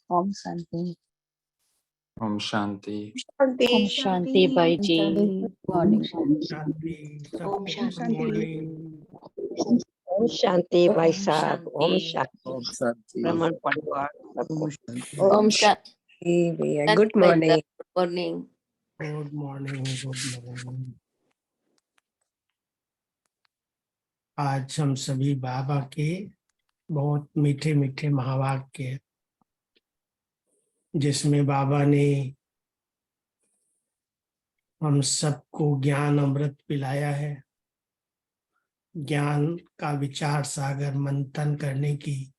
ओम शांति। ओम शांति। शांति। ओम शांति भाई जी। मॉर्निंग। ओम शांति। ओम शांति भाई ओम साहब। ओम शांति। शांति। ओम शांति। ब्राह्मण परिवार सबको ओम शांति भैया। गुड भाई morning. Morning. Good morning. Good morning. आज हम सभी बाबा के बहुत मीठे मीठे महावाक्य, जिसमें बाबा ने हम सबको ज्ञान अमृत पिलाया है, ज्ञान का विचार सागर मंथन करने की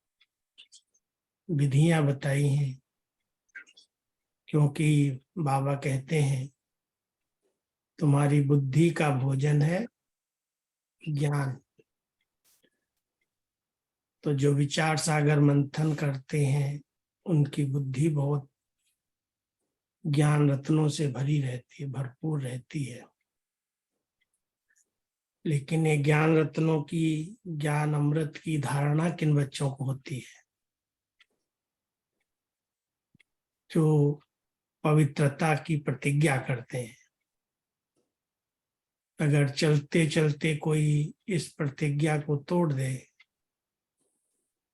विधियां बताई हैं। क्योंकि बाबा कहते हैं तुम्हारी बुद्धि का भोजन है ज्ञान। तो जो विचार सागर मंथन करते हैं उनकी बुद्धि बहुत ज्ञान रत्नों से भरी रहती है, भरपूर रहती है। लेकिन ये ज्ञान रत्नों की, ज्ञान अमृत की धारणा किन बच्चों को होती है? जो पवित्रता की प्रतिज्ञा करते हैं। अगर चलते चलते कोई इस प्रतिज्ञा को तोड़ दे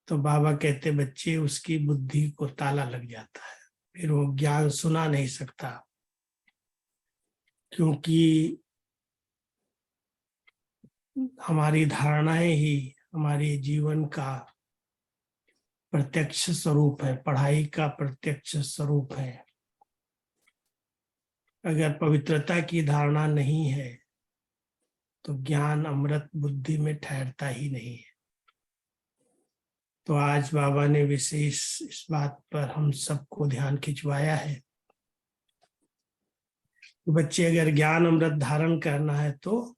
तो बाबा कहते बच्चे उसकी बुद्धि को ताला लग जाता है, फिर वो ज्ञान सुना नहीं सकता। क्योंकि हमारी धारणाएं ही हमारे जीवन का प्रत्यक्ष स्वरूप है, पढ़ाई का प्रत्यक्ष स्वरूप है। अगर पवित्रता की धारणा नहीं है तो ज्ञान अमृत बुद्धि में ठहरता ही नहीं है। तो आज बाबा ने विशेष इस बात पर हम सबको ध्यान खिंचवाया है। बच्चे अगर ज्ञान अमृत धारण करना है तो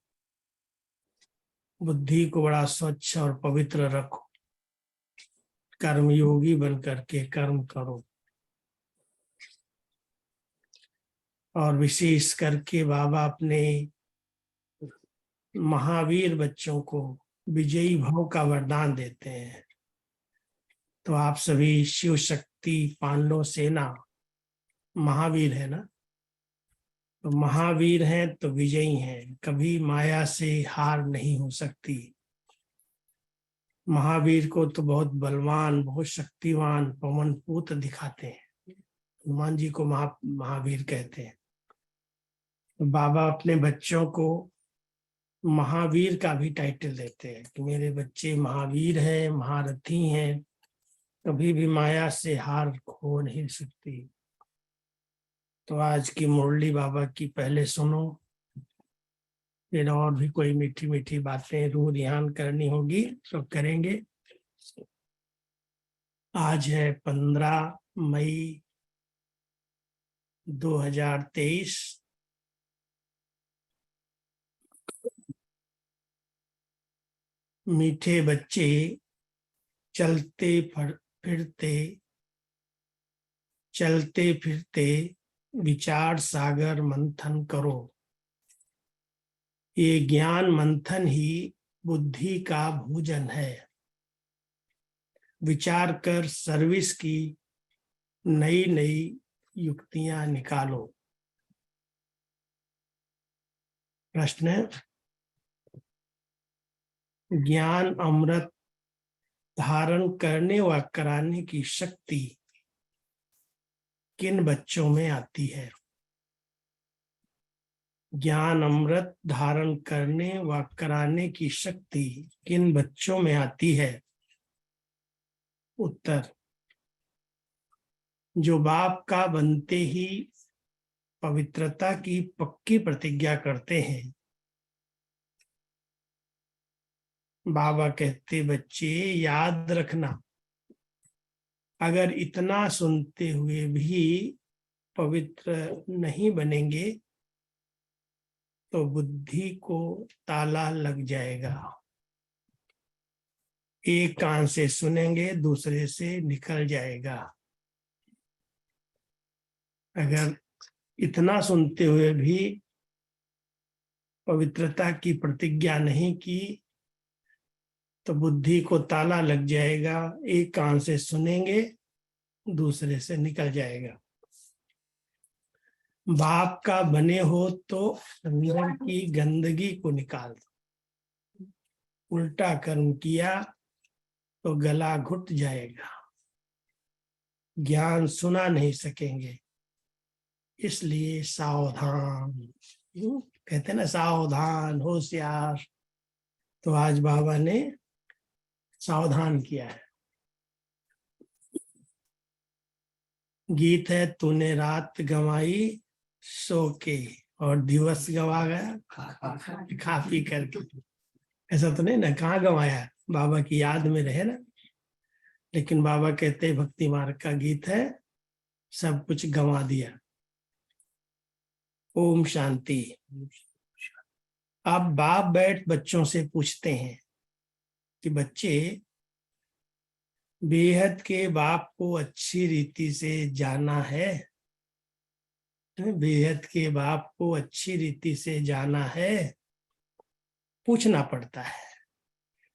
बुद्धि को बड़ा स्वच्छ और पवित्र रखो, कर्मयोगी बन करके कर्म करो। और विशेष करके बाबा अपने महावीर बच्चों को विजयी भव का वरदान देते हैं। तो आप सभी शिव शक्ति पांडव सेना महावीर है ना, तो महावीर हैं तो विजयी हैं, कभी माया से हार नहीं हो सकती। महावीर को तो बहुत बलवान, बहुत शक्तिवान, पवन पूत दिखाते हैं। हनुमान जी को महावीर कहते हैं। तो बाबा अपने बच्चों को महावीर का भी टाइटल देते हैं कि मेरे बच्चे महावीर हैं, महारथी हैं, कभी भी माया से हार हो नहीं सकती। तो आज की मुरली बाबा की पहले सुनो, फिर और भी कोई मीठी मीठी बातें रूह ध्यान करनी होगी तो करेंगे। आज है 15 मई 2023। मीठे बच्चे चलते फिरते विचार सागर मंथन करो। ये ज्ञान मंथन ही बुद्धि का भोजन है। विचार कर सर्विस की नई नई युक्तियां निकालो। प्रश्न है, ज्ञान अमृत धारण करने व कराने की शक्ति किन बच्चों में आती है? ज्ञान अमृत धारण करने व कराने की शक्ति किन बच्चों में आती है? उत्तर, जो बाप का बनते ही पवित्रता की पक्की प्रतिज्ञा करते हैं। बाबा कहते बच्चे याद रखना, अगर इतना सुनते हुए भी पवित्र नहीं बनेंगे तो बुद्धि को ताला लग जाएगा। एक कान से सुनेंगे, दूसरे से निकल जाएगा। अगर इतना सुनते हुए भी पवित्रता की प्रतिज्ञा नहीं की तो बुद्धि को ताला लग जाएगा। एक कान से सुनेंगे, दूसरे से निकल जाएगा। बाप का बने हो तो अंदर की गंदगी को निकाल दो। उल्टा कर्म किया तो गला घुट जाएगा, ज्ञान सुना नहीं सकेंगे। इसलिए सावधान, कहते हैं ना सावधान होशियार, तो आज बाबा ने सावधान किया है। गीत है, तूने रात गंवाई सो के और दिवस गंवा गया खा पी करके। ऐसा तो नहीं ना, कहाँ गंवाया, बाबा की याद में रहे ना। लेकिन बाबा कहते भक्ति मार्ग का गीत है, सब कुछ गंवा दिया। ओम शांति। अब बाप बैठ बच्चों से पूछते हैं कि बच्चे बेहद के बाप को अच्छी रीति से जाना है, बेहद के बाप को अच्छी रीति से जाना है। पूछना पड़ता है,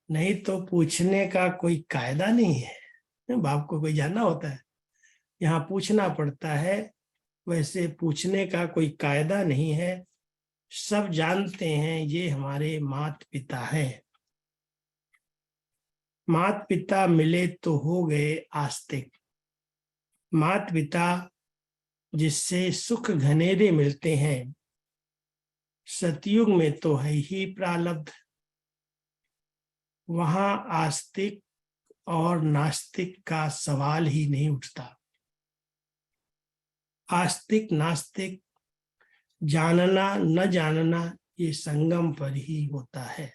नहीं तो पूछने का कोई कायदा नहीं है। बाप को कोई जानना होता है, यहाँ पूछना पड़ता है। वैसे पूछने का कोई कायदा नहीं है। सब जानते हैं ये हमारे माता पिता हैं। माता पिता मिले तो हो गए आस्तिक। माता पिता जिससे सुख घनेरे मिलते हैं, सतयुग में तो है ही प्रारब्ध। वहां आस्तिक और नास्तिक का सवाल ही नहीं उठता। आस्तिक नास्तिक, जानना न जानना, ये संगम पर ही होता है।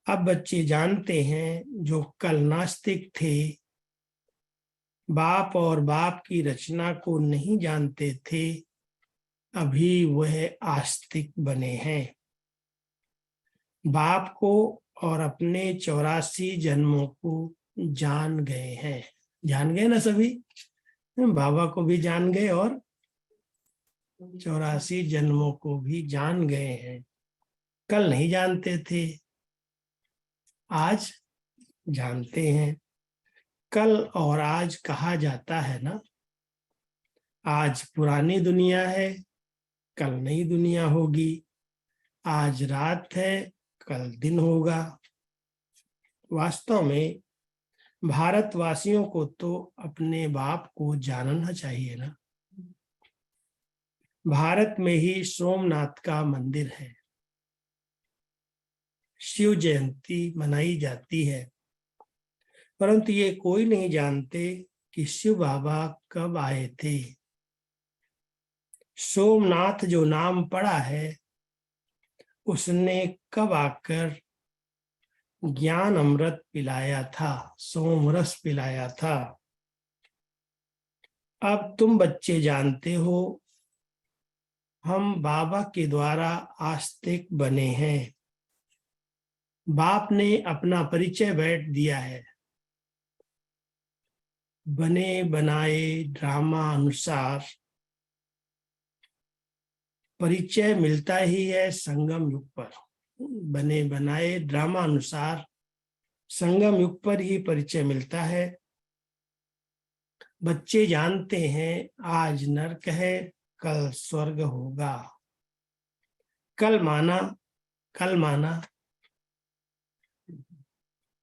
अब बच्चे जानते हैं, जो कल नास्तिक थे, बाप और बाप की रचना को नहीं जानते थे, अभी वह आस्तिक बने हैं। बाप को और अपने 84 जन्मों को जान गए हैं। जान गए ना सभी, बाबा को भी जान गए और 84 जन्मों को भी जान गए हैं। कल नहीं जानते थे, आज जानते हैं। कल और आज कहा जाता है ना, आज पुरानी दुनिया है, कल नई दुनिया होगी। आज रात है, कल दिन होगा। वास्तव में भारतवासियों को तो अपने बाप को जानना चाहिए ना। भारत में ही सोमनाथ का मंदिर है, शिव जयंती मनाई जाती है, परंतु ये कोई नहीं जानते कि शिव बाबा कब आए थे। सोमनाथ जो नाम पड़ा है, उसने कब आकर ज्ञान अमृत पिलाया था, सोमरस पिलाया था। अब तुम बच्चे जानते हो, हम बाबा के द्वारा आस्तिक बने हैं। बाप ने अपना परिचय बैठ दिया है। बने बनाए ड्रामा अनुसार परिचय मिलता ही है संगम युग पर। बने बनाए ड्रामा अनुसार संगम युग पर ही परिचय मिलता है। बच्चे जानते हैं, आज नरक है, कल स्वर्ग होगा। कल माना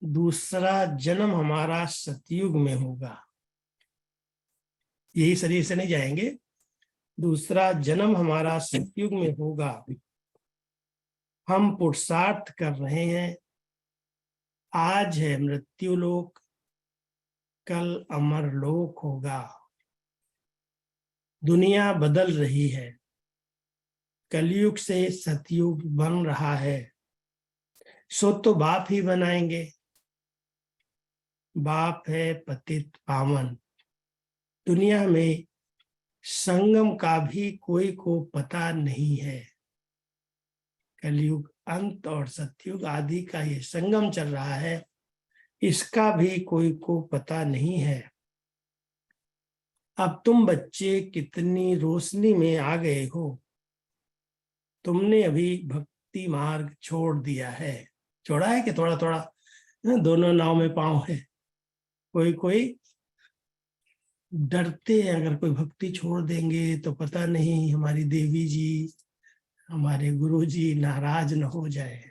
दूसरा जन्म हमारा सतयुग में होगा। यही शरीर से नहीं जाएंगे, दूसरा जन्म हमारा सतयुग में होगा। हम पुरुषार्थ कर रहे हैं। आज है मृत्यु लोक, कल अमर लोक होगा। दुनिया बदल रही है, कलयुग से सतयुग बन रहा है। सो तो बाप ही बनाएंगे। बाप है पतित पावन। दुनिया में संगम का भी कोई को पता नहीं है। कलयुग अंत और सतयुग आदि का ये संगम चल रहा है, इसका भी कोई को पता नहीं है। अब तुम बच्चे कितनी रोशनी में आ गए हो। तुमने अभी भक्ति मार्ग छोड़ दिया है। छोड़ा है कि थोड़ा थोड़ा, दोनों नाव में पांव है। कोई कोई डरते हैं अगर कोई भक्ति छोड़ देंगे तो पता नहीं हमारी देवी जी, हमारे गुरु जी नाराज न हो जाए।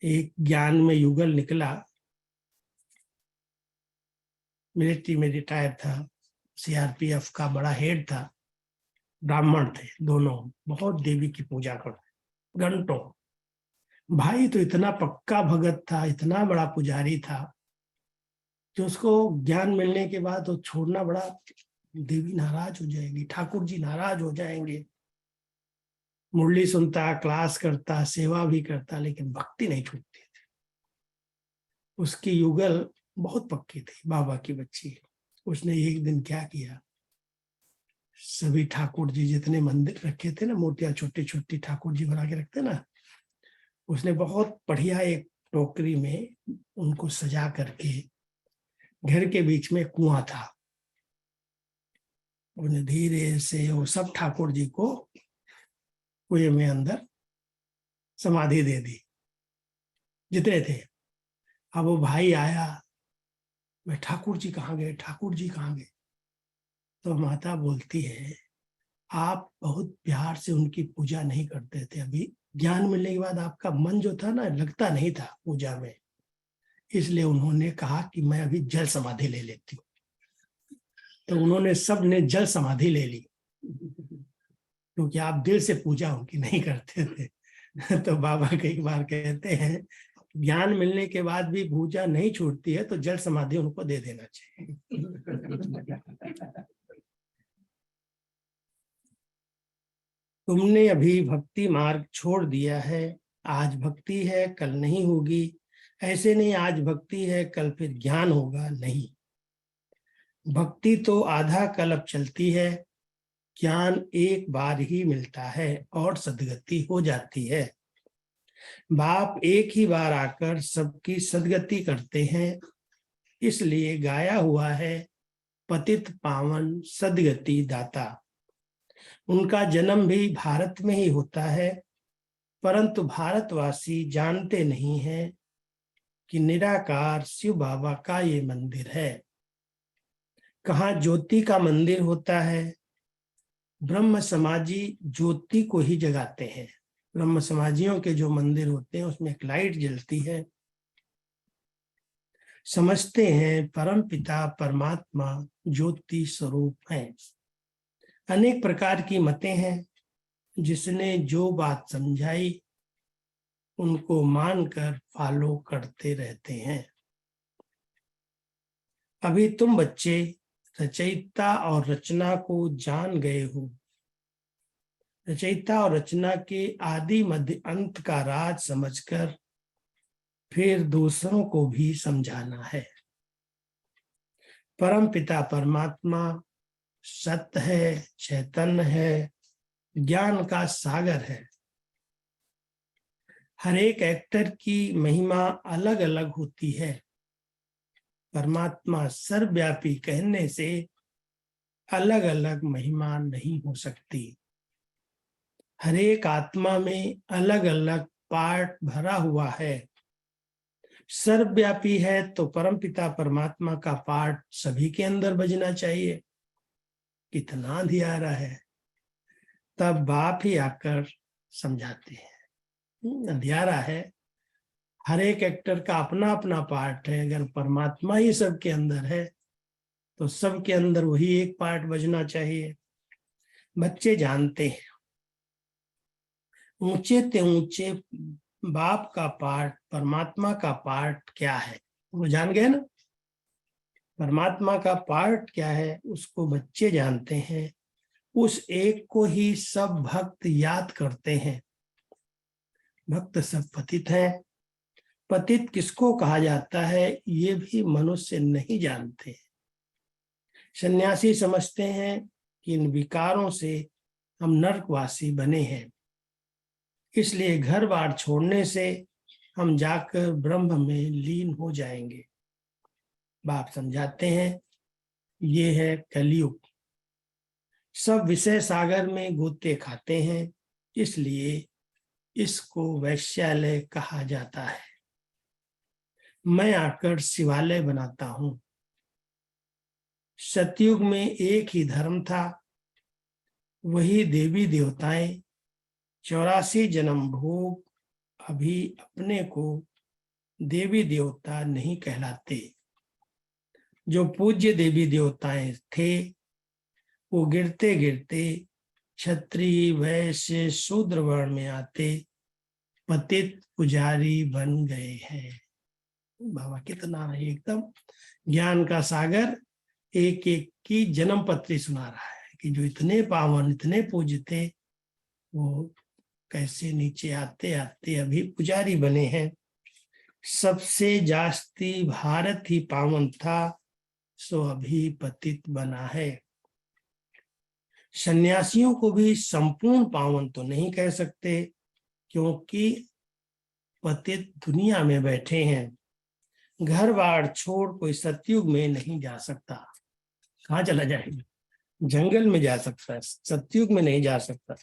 एक ज्ञान में युगल निकला, मिलिट्री में रिटायर था, सीआरपीएफ का बड़ा हेड था, ब्राह्मण थे दोनों, बहुत देवी की पूजा करते घंटों। भाई तो इतना पक्का भगत था, इतना बड़ा पुजारी था कि उसको ज्ञान मिलने के बाद वो छोड़ना बड़ा, देवी नाराज हो जाएगी, ठाकुर जी नाराज हो जाएंगे। मुरली सुनता, क्लास करता, सेवा भी करता, लेकिन भक्ति नहीं छूटती थी। उसकी युगल बहुत पक्की थी, बाबा की बच्ची। उसने एक दिन क्या किया, सभी ठाकुर जी जितने मंदिर रखे थे ना, मूर्तियां छोटी छोटी ठाकुर जी बना के रखते ना, उसने बहुत बढ़िया एक टोकरी में उनको सजा करके, घर के बीच में कुआं था, उन्हें धीरे से वो सब ठाकुर जी को कुएं में अंदर समाधि दे दी, जितने थे। अब वो भाई आया, मैं ठाकुर जी कहाँ गए, ठाकुर जी कहाँ गए? तो माता बोलती है, आप बहुत प्यार से उनकी पूजा नहीं करते थे, अभी ज्ञान मिलने के बाद आपका मन जो था ना, लगता नहीं था पूजा में, इसलिए उन्होंने कहा कि मैं अभी जल समाधि ले लेती हूँ। तो उन्होंने सब ने जल समाधि ले ली, क्योंकि आप दिल से पूजा उनकी नहीं करते थे। तो बाबा कई बार कहते हैं, ज्ञान मिलने के बाद भी पूजा नहीं छूटती है तो जल समाधि उनको दे देना चाहिए। तुमने अभी भक्ति मार्ग छोड़ दिया है, आज भक्ति है कल नहीं होगी, ऐसे नहीं आज भक्ति है कल फिर ज्ञान होगा नहीं। भक्ति तो आधा कल्प चलती है, ज्ञान एक बार ही मिलता है और सदगति हो जाती है। बाप एक ही बार आकर सबकी सदगति करते हैं, इसलिए गाया हुआ है पतित पावन सदगति दाता। उनका जन्म भी भारत में ही होता है, परंतु भारतवासी जानते नहीं हैं कि निराकार शिव बाबा का ये मंदिर है। कहाँ ज्योति का मंदिर होता है, ब्रह्म समाजी ज्योति को ही जगाते हैं। ब्रह्म समाजियों के जो मंदिर होते हैं उसमें एक लाइट जलती है, समझते हैं परम पिता परमात्मा ज्योति स्वरूप है। अनेक प्रकार की मतें हैं, जिसने जो बात समझाई उनको मानकर फॉलो करते रहते हैं। अभी तुम बच्चे रचयिता और रचना को जान गए हो। रचयिता और रचना के आदि मध्य अंत का राज समझकर फिर दूसरों को भी समझाना है। परम पिता परमात्मा सत्य है, चैतन्य है, ज्ञान का सागर है। हर एक एक्टर की महिमा अलग अलग होती है। परमात्मा सर्वव्यापी कहने से अलग अलग महिमा नहीं हो सकती। हर एक आत्मा में अलग अलग पार्ट भरा हुआ है। सर्वव्यापी है तो परमपिता परमात्मा का पार्ट सभी के अंदर बजना चाहिए। कितना अंधियारा है, तब बाप ही आकर समझाते हैं। अंधियारा है, हर एक एक्टर का अपना अपना पार्ट है। अगर परमात्मा ही सबके अंदर है तो सबके अंदर वही एक पार्ट बजना चाहिए। बच्चे जानते हैं, ऊंचे ते ऊंचे बाप का पार्ट, परमात्मा का पार्ट क्या है वो जान गए ना। परमात्मा का पार्ट क्या है उसको बच्चे जानते हैं। उस एक को ही सब भक्त याद करते हैं। भक्त सब पतित हैं। पतित किसको कहा जाता है ये भी मनुष्य नहीं जानते। सन्यासी समझते हैं कि इन विकारों से हम नरकवासी बने हैं, इसलिए घर बार छोड़ने से हम जाकर ब्रह्म में लीन हो जाएंगे। बाप समझाते हैं ये है कलयुग। सब विषय सागर में गोते खाते हैं, इसलिए इसको वैश्यालय कहा जाता है। मैं आकर शिवालय बनाता हूं। सतयुग में एक ही धर्म था, वही देवी देवताएं 84 जन्म भोग अभी अपने को देवी देवता नहीं कहलाते। जो पूज्य देवी देवताएं थे वो गिरते गिरते क्षत्रिय वैश्य शूद्र वर्ण में आते पतित पुजारी बन गए हैं। बाबा कितना एकदम ज्ञान का सागर एक एक की जन्म पत्री सुना रहा है कि जो इतने पावन इतने पूज्य थे वो कैसे नीचे आते आते अभी पुजारी बने हैं। सबसे जास्ती भारत ही पावन था, सो अभी पतित बना है। सन्यासियों को भी संपूर्ण पावन तो नहीं कह सकते, क्योंकि पतित दुनिया में बैठे हैं। घर बार छोड़ कोई सतयुग में नहीं जा सकता। कहाँ चला जाएगा? जंगल में जा सकता है, सतयुग में नहीं जा सकता।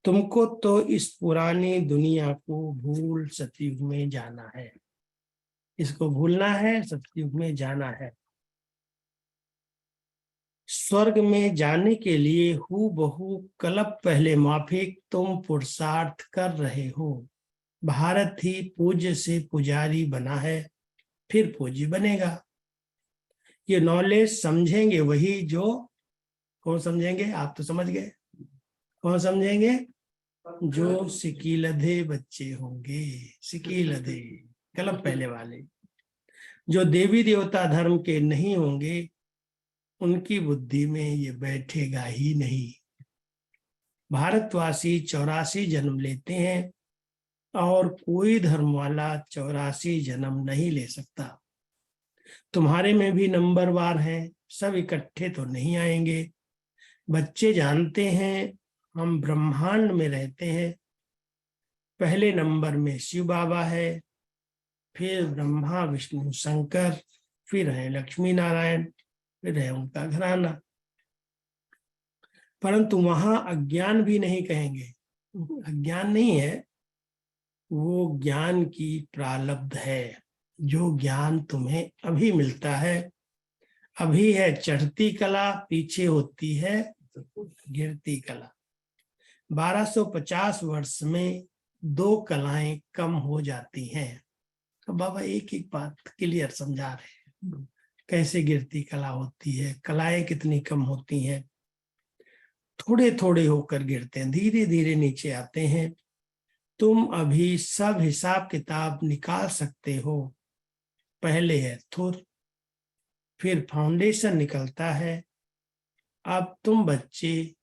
तुमको तो इस पुरानी दुनिया को भूल सतयुग में जाना है। इसको भूलना है, सतयुग में जाना है। स्वर्ग में जाने के लिए हूबहू कल्प पहले माफिक तुम पुरुषार्थ कर रहे हो। भारत ही पूज्य से पुजारी बना है, फिर पूज्य बनेगा। ये नॉलेज समझेंगे वही जो, कौन समझेंगे? आप तो समझ गए। कौन समझेंगे? जो सिकीलधे बच्चे होंगे। सिकीलधे कल्प पहले वाले जो देवी देवता धर्म के नहीं होंगे, उनकी बुद्धि में ये बैठेगा ही नहीं। भारतवासी 84 जन्म लेते हैं और कोई धर्म वाला 84 जन्म नहीं ले सकता। तुम्हारे में भी नंबरवार हैं, सब इकट्ठे तो नहीं आएंगे। बच्चे जानते हैं हम ब्रह्मांड में रहते हैं। पहले नंबर में शिव बाबा है, फिर ब्रह्मा विष्णु शंकर, फिर है लक्ष्मी नारायण, फिर है उनका घराना। परंतु वहां अज्ञान भी नहीं कहेंगे। अज्ञान नहीं है, वो ज्ञान की प्रारब्ध है। जो ज्ञान तुम्हें अभी मिलता है, अभी है चढ़ती कला, पीछे होती है गिरती कला। 1250 वर्ष में 2 कलाएं कम हो जाती हैं। तो बाबा एक एक बात क्लियर समझा रहे हैं, कैसे गिरती कला होती है, कलाएं कितनी कम होती हैं। थोड़े थोड़े होकर गिरते हैं, धीरे धीरे नीचे आते हैं। तुम अभी सब हिसाब किताब निकाल सकते हो। पहले है थुर, फिर फाउंडेशन निकलता है। अब तुम बच्चे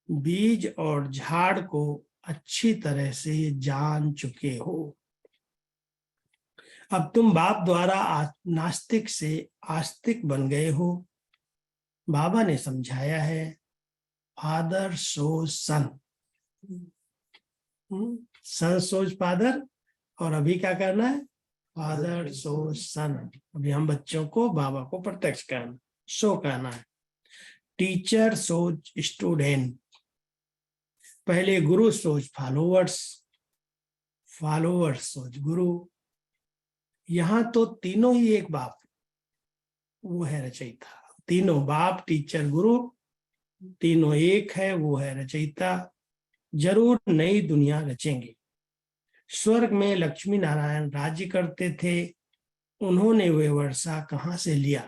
बीज और झाड़ को अच्छी तरह से जान चुके हो। अब तुम बाप द्वारा नास्तिक से आस्तिक बन गए हो। बाबा ने समझाया है, फादर सोज सन, सन सोज फादर, और अभी क्या करना है? फादर सोज सन। अभी हम बच्चों को बाबा को प्रत्यक्ष करना, शो कहना है। टीचर सोच स्टूडेंट, पहले गुरु सोच फॉलोवर्स, फॉलोवर्स सोच गुरु। यहां तो तीनों ही एक बाप, वो है रचयिता। तीनों बाप टीचर गुरु तीनों एक है, वो है रचयिता। जरूर नई दुनिया रचेंगे। स्वर्ग में लक्ष्मी नारायण राज्य करते थे, उन्होंने वे वर्षा कहां से लिया?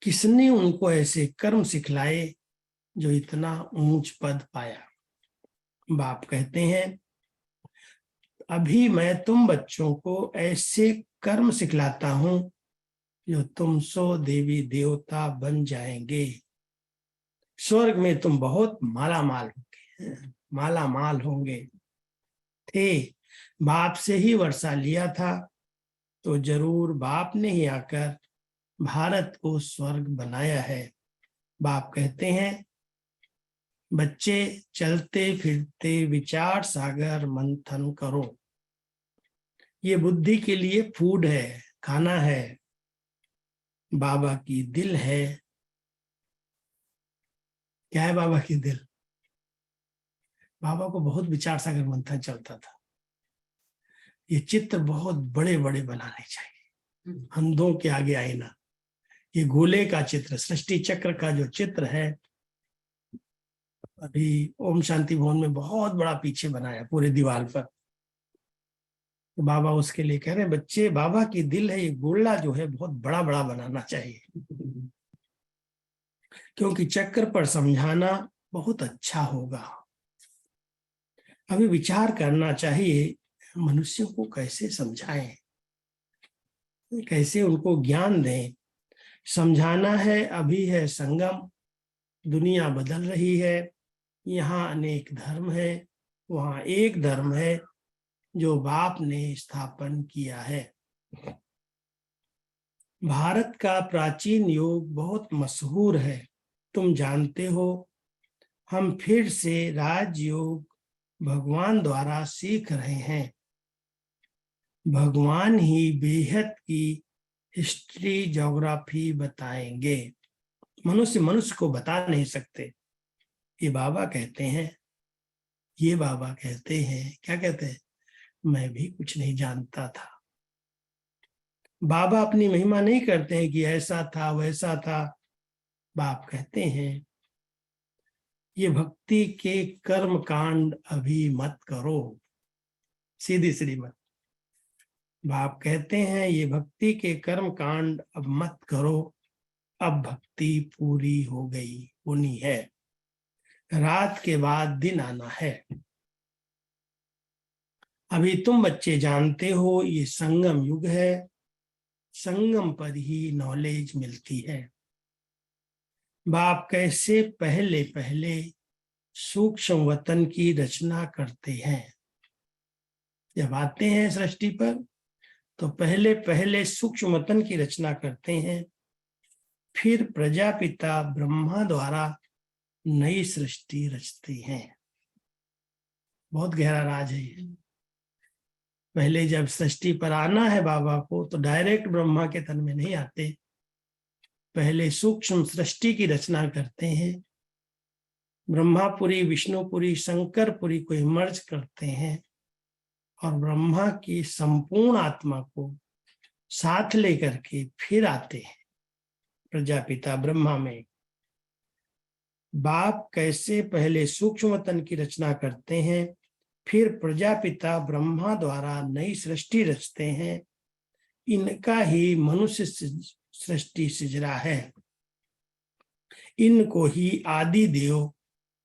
किसने उनको ऐसे कर्म सिखलाए जो इतना ऊंच पद पाया? बाप कहते हैं, अभी मैं तुम बच्चों को ऐसे कर्म सिखलाता हूं जो तुम सो देवी देवता बन जाएंगे। स्वर्ग में तुम बहुत मालामाल होंगे, मालामाल होंगे। थे बाप से ही वर्षा लिया था, तो जरूर बाप ने ही आकर भारत को स्वर्ग बनाया है। बाप कहते हैं, बच्चे चलते फिरते विचार सागर मंथन करो। ये बुद्धि के लिए फूड है, खाना है। बाबा की दिल है। क्या है बाबा की दिल? बाबा को बहुत विचार सागर मंथन चलता था। ये चित्र बहुत बड़े बड़े बनाने चाहिए, अंधों के आगे आईना। ये गोले का चित्र, सृष्टि चक्र का जो चित्र है, अभी ओम शांति भवन में बहुत बड़ा पीछे बनाया पूरे दीवार पर। तो बाबा उसके लिए कह रहे हैं, बच्चे बाबा की दिल है, ये गोला जो है बहुत बड़ा बड़ा बनाना चाहिए, क्योंकि चक्र पर समझाना बहुत अच्छा होगा। अभी विचार करना चाहिए मनुष्यों को कैसे समझाएं, कैसे उनको ज्ञान दें। समझाना है, अभी है संगम, दुनिया बदल रही है, यहाँ अनेक धर्म है, वहाँ एक धर्म है जो बाप ने स्थापन किया है। भारत का प्राचीन योग बहुत मशहूर है, तुम जानते हो। हम फिर से राजयोग भगवान द्वारा सीख रहे हैं। भगवान ही बेहद की हिस्ट्री, ज्योग्राफी बताएंगे। मनुष्य को बता नहीं सकते। ये बाबा कहते हैं, ये बाबा कहते हैं, क्या कहते हैं, मैं भी कुछ नहीं जानता था। बाबा अपनी महिमा नहीं करते हैं कि ऐसा था वैसा था। बाप कहते हैं ये भक्ति के कर्म कांड अभी मत करो, सीधी सीधी मत। बाप कहते हैं ये भक्ति के कर्म कांड अब मत करो, अब भक्ति पूरी हो गई, होनी है। रात के बाद दिन आना है। अभी तुम बच्चे जानते हो ये संगम युग है, संगम पर ही नॉलेज मिलती है। बाप कैसे पहले पहले सूक्ष्म वतन की रचना करते हैं। जब आते हैं सृष्टि पर तो पहले पहले सूक्ष्म वतन की रचना करते हैं, फिर प्रजापिता ब्रह्मा द्वारा नई सृष्टि रचते हैं। बहुत गहरा राज है ये। पहले जब सृष्टि पर आना है बाबा को तो डायरेक्ट ब्रह्मा के तन में नहीं आते, पहले सूक्ष्म सृष्टि की रचना करते हैं। ब्रह्मापुरी, विष्णुपुरी, शंकरपुरी को इमर्ज करते हैं और ब्रह्मा की संपूर्ण आत्मा को साथ लेकर के फिर आते हैं प्रजापिता ब्रह्मा में। बाप कैसे पहले सूक्ष्म वतन की रचना करते हैं, फिर प्रजापिता ब्रह्मा द्वारा नई सृष्टि रचते हैं। इनका ही मनुष्य सृष्टि सिजरा है। इनको ही आदि देव,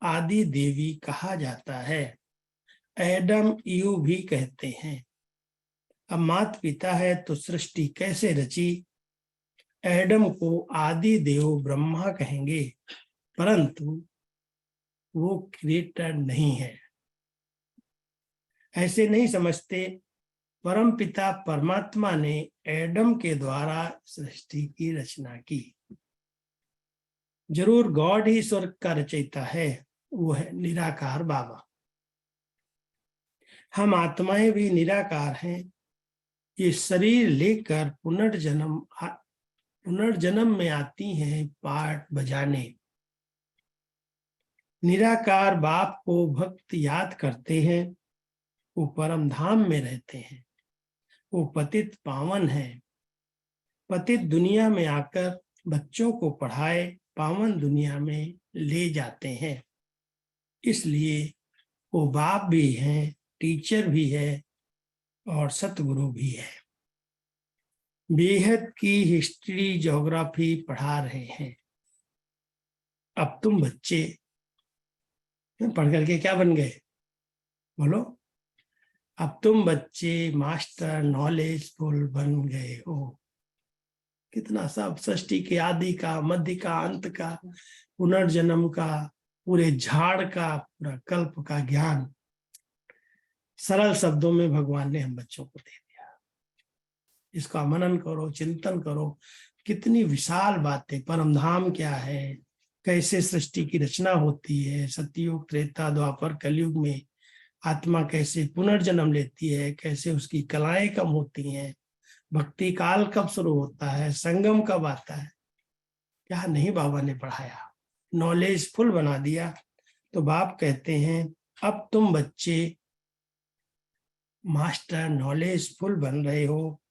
आदि देवी कहा जाता है। एडम ईव भी कहते हैं। अब माता पिता है तो सृष्टि कैसे रची। एडम को आदि देव ब्रह्मा कहेंगे, परंतु वो क्रिएटर नहीं है, ऐसे नहीं समझते। परम पिता परमात्मा ने एडम के द्वारा सृष्टि की रचना की। जरूर गॉड ही स्वर्ग का रचयिता है, वो है निराकार बाबा। हम आत्माएं भी निराकार हैं। ये शरीर लेकर पुनर्जन्म में आती हैं पाठ बजाने। निराकार बाप को भक्त याद करते हैं, वो परम धाम में रहते हैं। वो पतित पावन है। पतित दुनिया में आकर बच्चों को पढ़ाए, पावन दुनिया में ले जाते हैं। इसलिए वो बाप भी हैं, टीचर भी है और सतगुरु भी है। बेहद की हिस्ट्री, ज्योग्राफी पढ़ा रहे हैं। अब तुम बच्चे पढ़ करके क्या बन गए, बोलो। अब तुम बच्चे मास्टर नॉलेजफुल बन गए हो। कितना सब सृष्टि के आदि का, मध्य का, अंत का, पुनर्जन्म का, पूरे झाड़ का, पूरा कल्प का ज्ञान सरल शब्दों में भगवान ने हम बच्चों को दे दिया। इसका मनन करो, चिंतन करो। कितनी विशाल बातें, परमधाम क्या है, कैसे सृष्टि की रचना होती है, सतयुग, त्रेता, द्वापर, कलयुग में आत्मा कैसे पुनर्जन्म लेती है, कैसे उसकी कलाएं कम होती हैं, भक्ति काल कब शुरू होता है, संगम कब आता है, क्या नहीं बाबा ने पढ़ाया, नॉलेज फुल बना दिया। तो बाप कहते हैं अब तुम बच्चे मास्टर नॉलेज फुल बन रहे हो।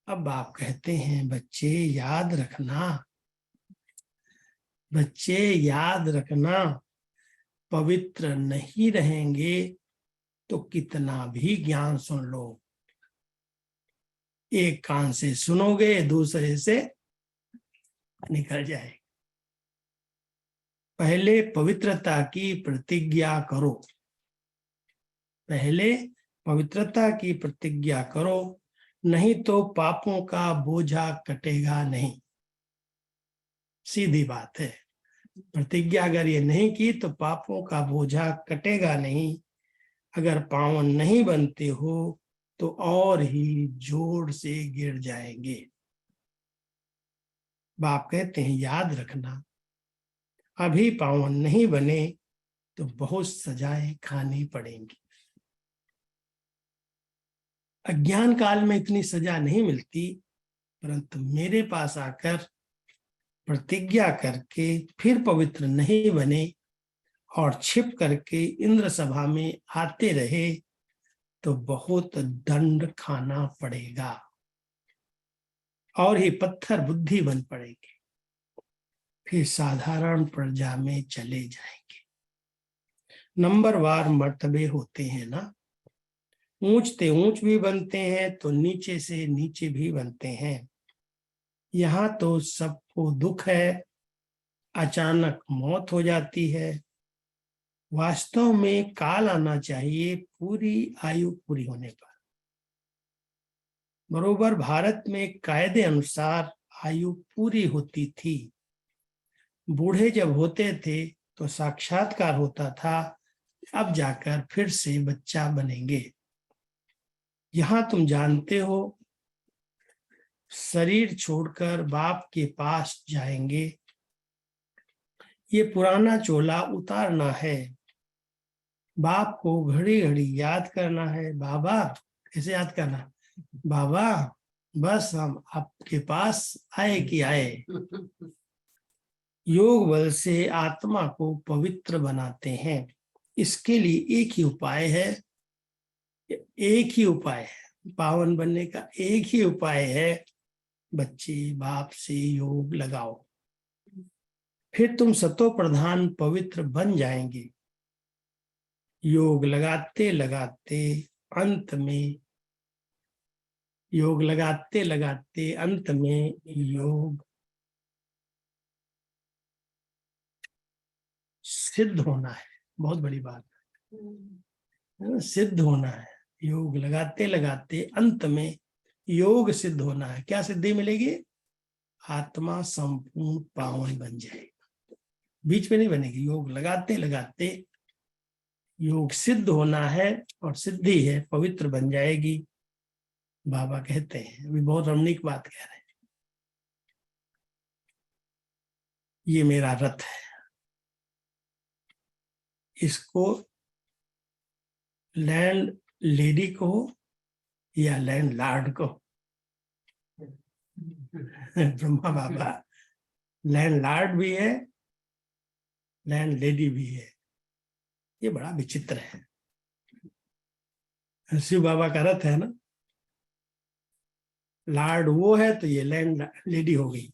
अब आप कहते हैं बच्चे याद रखना, बच्चे याद रखना, पवित्र नहीं रहेंगे तो कितना भी ज्ञान सुन लो, एक कान से सुनोगे दूसरे से निकल जाएगा। पहले पवित्रता की प्रतिज्ञा करो, पहले पवित्रता की प्रतिज्ञा करो, नहीं तो पापों का बोझा कटेगा नहीं। सीधी बात है, प्रतिज्ञा अगर ये नहीं की तो पापों का बोझा कटेगा नहीं। अगर पावन नहीं बनते हो तो और ही जोर से गिर जाएंगे। बाप कहते हैं याद रखना, अभी पावन नहीं बने तो बहुत सजाएं खानी पड़ेंगी। अज्ञान काल में इतनी सजा नहीं मिलती, परंतु मेरे पास आकर प्रतिज्ञा करके फिर पवित्र नहीं बने और छिप करके इंद्र सभा में आते रहे तो बहुत दंड खाना पड़ेगा और ही पत्थर बुद्धि बन पड़ेगी, फिर साधारण प्रजा में चले जाएंगे। नंबरवार मर्तबे होते हैं ना, ऊंचते ऊंच भी बनते हैं तो नीचे से नीचे भी बनते हैं। यहाँ तो सबको दुख है, अचानक मौत हो जाती है। वास्तव में काल आना चाहिए पूरी आयु पूरी होने पर। बरोबर भारत में कायदे अनुसार आयु पूरी होती थी। बूढ़े जब होते थे तो साक्षात्कार होता था, अब जाकर फिर से बच्चा बनेंगे। यहां तुम जानते हो शरीर छोड़कर बाप के पास जाएंगे। ये पुराना चोला उतारना है, बाप को घड़ी घड़ी याद करना है। बाबा कैसे याद करना, बाबा बस हम आपके पास आए कि आए। योग बल से आत्मा को पवित्र बनाते हैं। इसके लिए एक ही उपाय है, एक ही उपाय है, पावन बनने का एक ही उपाय है, बच्चे बाप से योग लगाओ, फिर तुम सतो प्रधान पवित्र बन जाएंगे। योग लगाते लगाते अंत में, योग लगाते लगाते अंत में योग सिद्ध होना है। बहुत बड़ी बात है, सिद्ध होना है। योग लगाते लगाते अंत में योग सिद्ध होना है। क्या सिद्धि मिलेगी? आत्मा संपूर्ण पावन बन जाएगा, बीच में नहीं बनेगी। योग लगाते लगाते योग सिद्ध होना है और सिद्धि है, पवित्र बन जाएगी। बाबा कहते हैं, अभी बहुत रमणीक बात कह रहे हैं, ये मेरा रथ है, इसको लैंड लेडी को या लैंड लॉर्ड को, ब्रह्मा बाबा लैंड लॉर्ड भी है, लैंड लेडी भी है। ये बड़ा विचित्र है। शिव बाबा का रथ है ना, लॉर्ड वो है तो ये लैंड लेडी हो गई।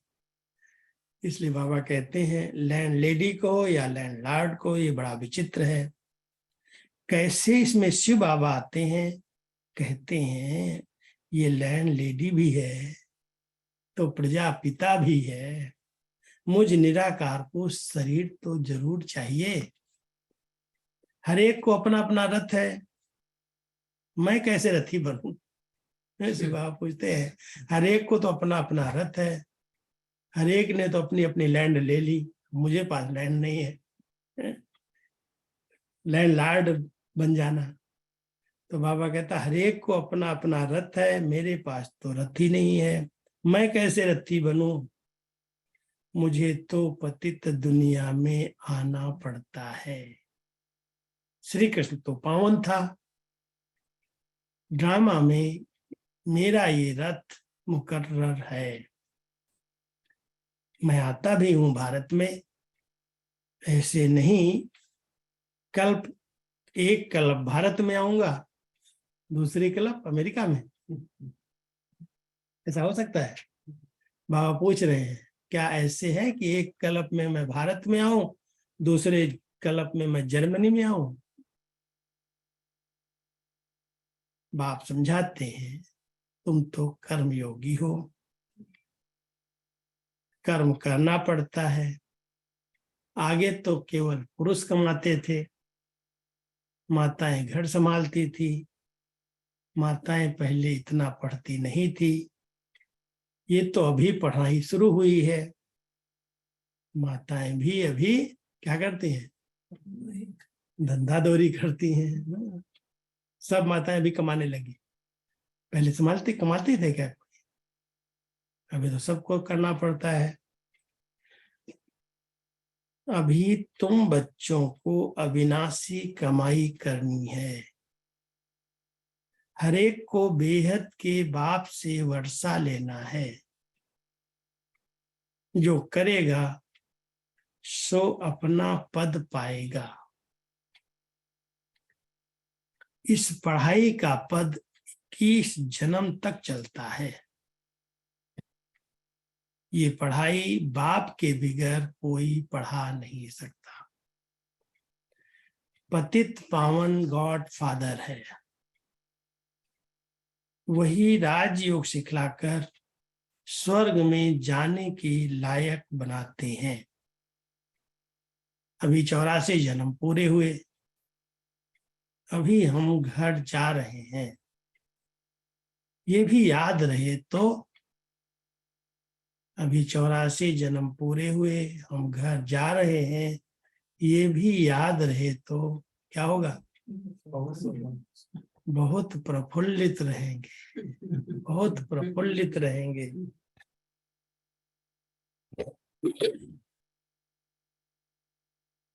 इसलिए बाबा कहते हैं लैंड लेडी को या लैंड लॉर्ड को, ये बड़ा विचित्र है। कैसे इसमें शिव बाबा आते हैं? कहते हैं ये लैंड लेडी भी है तो प्रजापिता भी है, मुझ निराकार को शरीर तो जरूर चाहिए। हर एक को अपना अपना रथ है, मैं कैसे रथी बनूं? शिव बाबा पूछते हैं, हर एक को तो अपना अपना रथ है, हर एक ने तो अपनी अपनी लैंड ले ली, मुझे पास लैंड नहीं है, लैंड लॉर्ड बन जाना। तो बाबा कहता हर एक को अपना अपना रथ है, मेरे पास तो रथ ही नहीं है, मैं कैसे रथी बनूं? मुझे तो पतित दुनिया में आना पड़ता है। श्री कृष्ण तो पावन था, ड्रामा में मेरा ये रथ मुकर्रर है। मैं आता भी हूं भारत में, ऐसे नहीं कल्प, एक कल्प भारत में आऊंगा, दूसरी कल्प अमेरिका में। ऐसा हो सकता है? बाबा पूछ रहे हैं क्या ऐसे है कि एक कल्प में मैं भारत में आऊं, दूसरे कल्प में मैं जर्मनी में आऊं? बाप समझाते हैं तुम तो कर्मयोगी हो, कर्म करना पड़ता है। आगे तो केवल पुरुष कमाते थे, माताएं घर संभालती थी। माताएं पहले इतना पढ़ती नहीं थी, ये तो अभी पढ़ाई शुरू हुई है। माताएं भी अभी क्या करती हैं? धंधा दौरी करती हैं। सब माताएं भी कमाने लगी। पहले कमाते थे क्या? अभी तो सबको करना पड़ता है। अभी तुम बच्चों को अविनाशी कमाई करनी है। हरेक को बेहद के बाप से वर्षा लेना है। जो करेगा सो अपना पद पाएगा। इस पढ़ाई का पद 21 जन्म तक चलता है। ये पढ़ाई बाप के बगैर कोई पढ़ा नहीं सकता। पतित पावन गॉड फादर है, वही राजयोग सिखलाकर स्वर्ग में जाने के लायक बनाते हैं। अभी 84 जन्म पूरे हुए, अभी हम घर जा रहे हैं। ये भी याद रहे तो अभी 84 जन्म पूरे हुए, हम घर जा रहे हैं, ये भी याद रहे तो क्या होगा? बहुत प्रफुल्लित रहेंगे, बहुत प्रफुल्लित रहेंगे।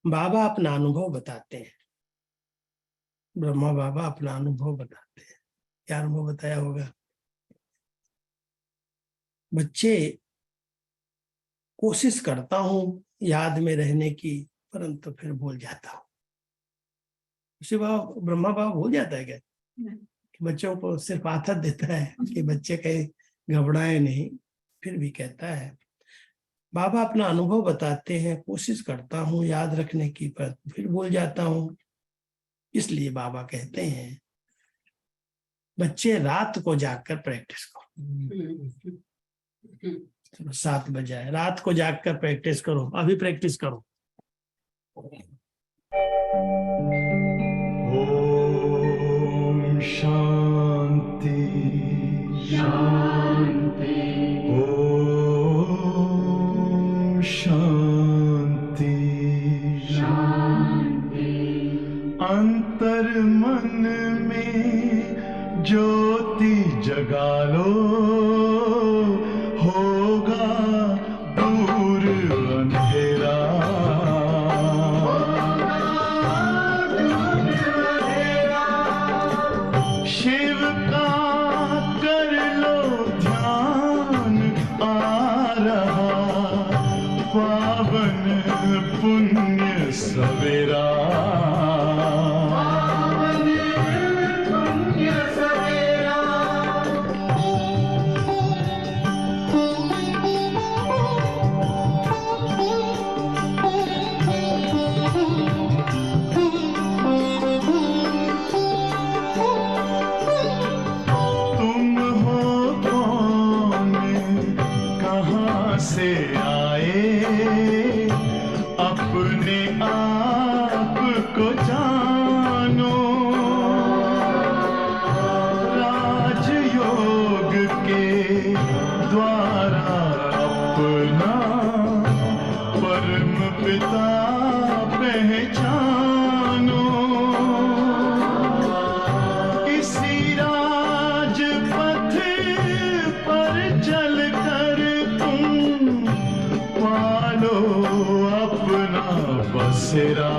बाबा अपना अनुभव बताते हैं। ब्रह्मा बाबा अपना अनुभव बताते हैं। क्या अनुभव बताया होगा? बच्चे, कोशिश करता हूं याद में रहने की, परंतु फिर भूल जाता हूं। उसी बाबा ब्रह्मा बाबा भूल जाता है क्या? कि बच्चों को सिर्फ आदत देता है कि बच्चे कहीं घबराए नहीं, फिर भी कहता है। बाबा अपना अनुभव बताते हैं, कोशिश करता हूं याद रखने की, पर फिर भूल जाता हूं। इसलिए बाबा कहते हैं बच्चे रात को जाकर प्रैक्टिस करो। 7 बजे रात को जागकर प्रैक्टिस करो। अभी प्रैक्टिस करो। ओम शांति शांति। ओम शांति शांति। अंतर मन में ज्योति जगा लो, होगा दूर अंधेरा। शिव का कर लो ध्यान, आ रहा पावन पुण्य सवेरा। से आए अपने आप को जानो। राजयोग के द्वारा अपना परम पिता पहचानो। इसी राजपथ पर चलकर पालो अपना बसेरा।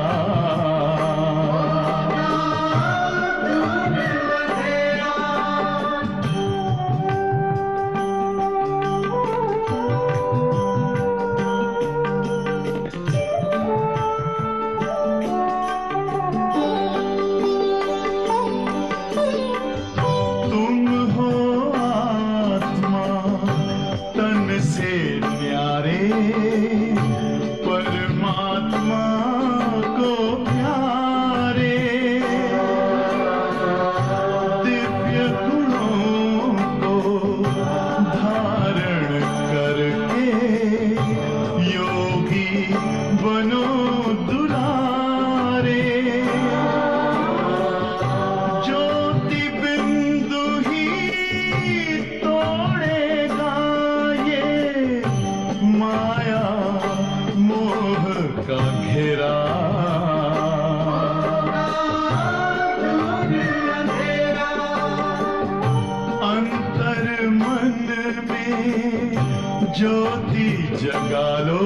तुम हो आत्मा मन में ज्योति जगा लो,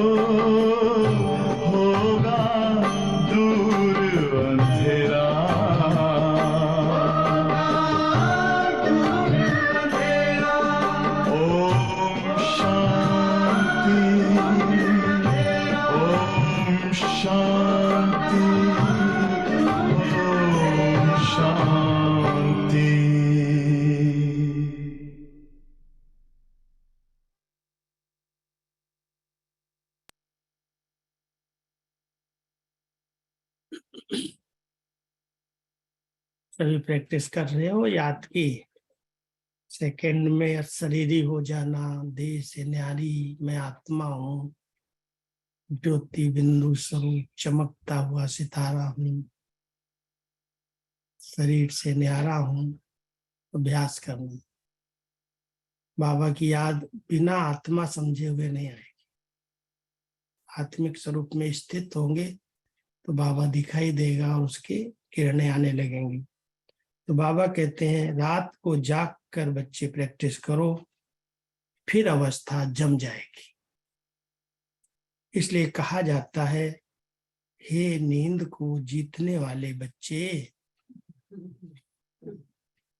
होगा दूर अंधेरा। ओम शांति, ओम शांति, ओम शांति। सभी प्रैक्टिस कर रहे हो याद की? सेकंड में शरीरी हो जाना, देह से न्यारी मैं आत्मा हूँ, ज्योति बिंदु स्वरूप चमकता हुआ सितारा हूँ, शरीर से न्यारा हूँ। अभ्यास करना। बाबा की याद बिना आत्मा समझे हुए नहीं आएगी। आत्मिक स्वरूप में स्थित होंगे तो बाबा दिखाई देगा और उसकी किरणें आने लगेंगी। तो बाबा कहते हैं रात को जाग कर बच्चे प्रैक्टिस करो, फिर अवस्था जम जाएगी। इसलिए कहा जाता है, हे नींद को जीतने वाले बच्चे,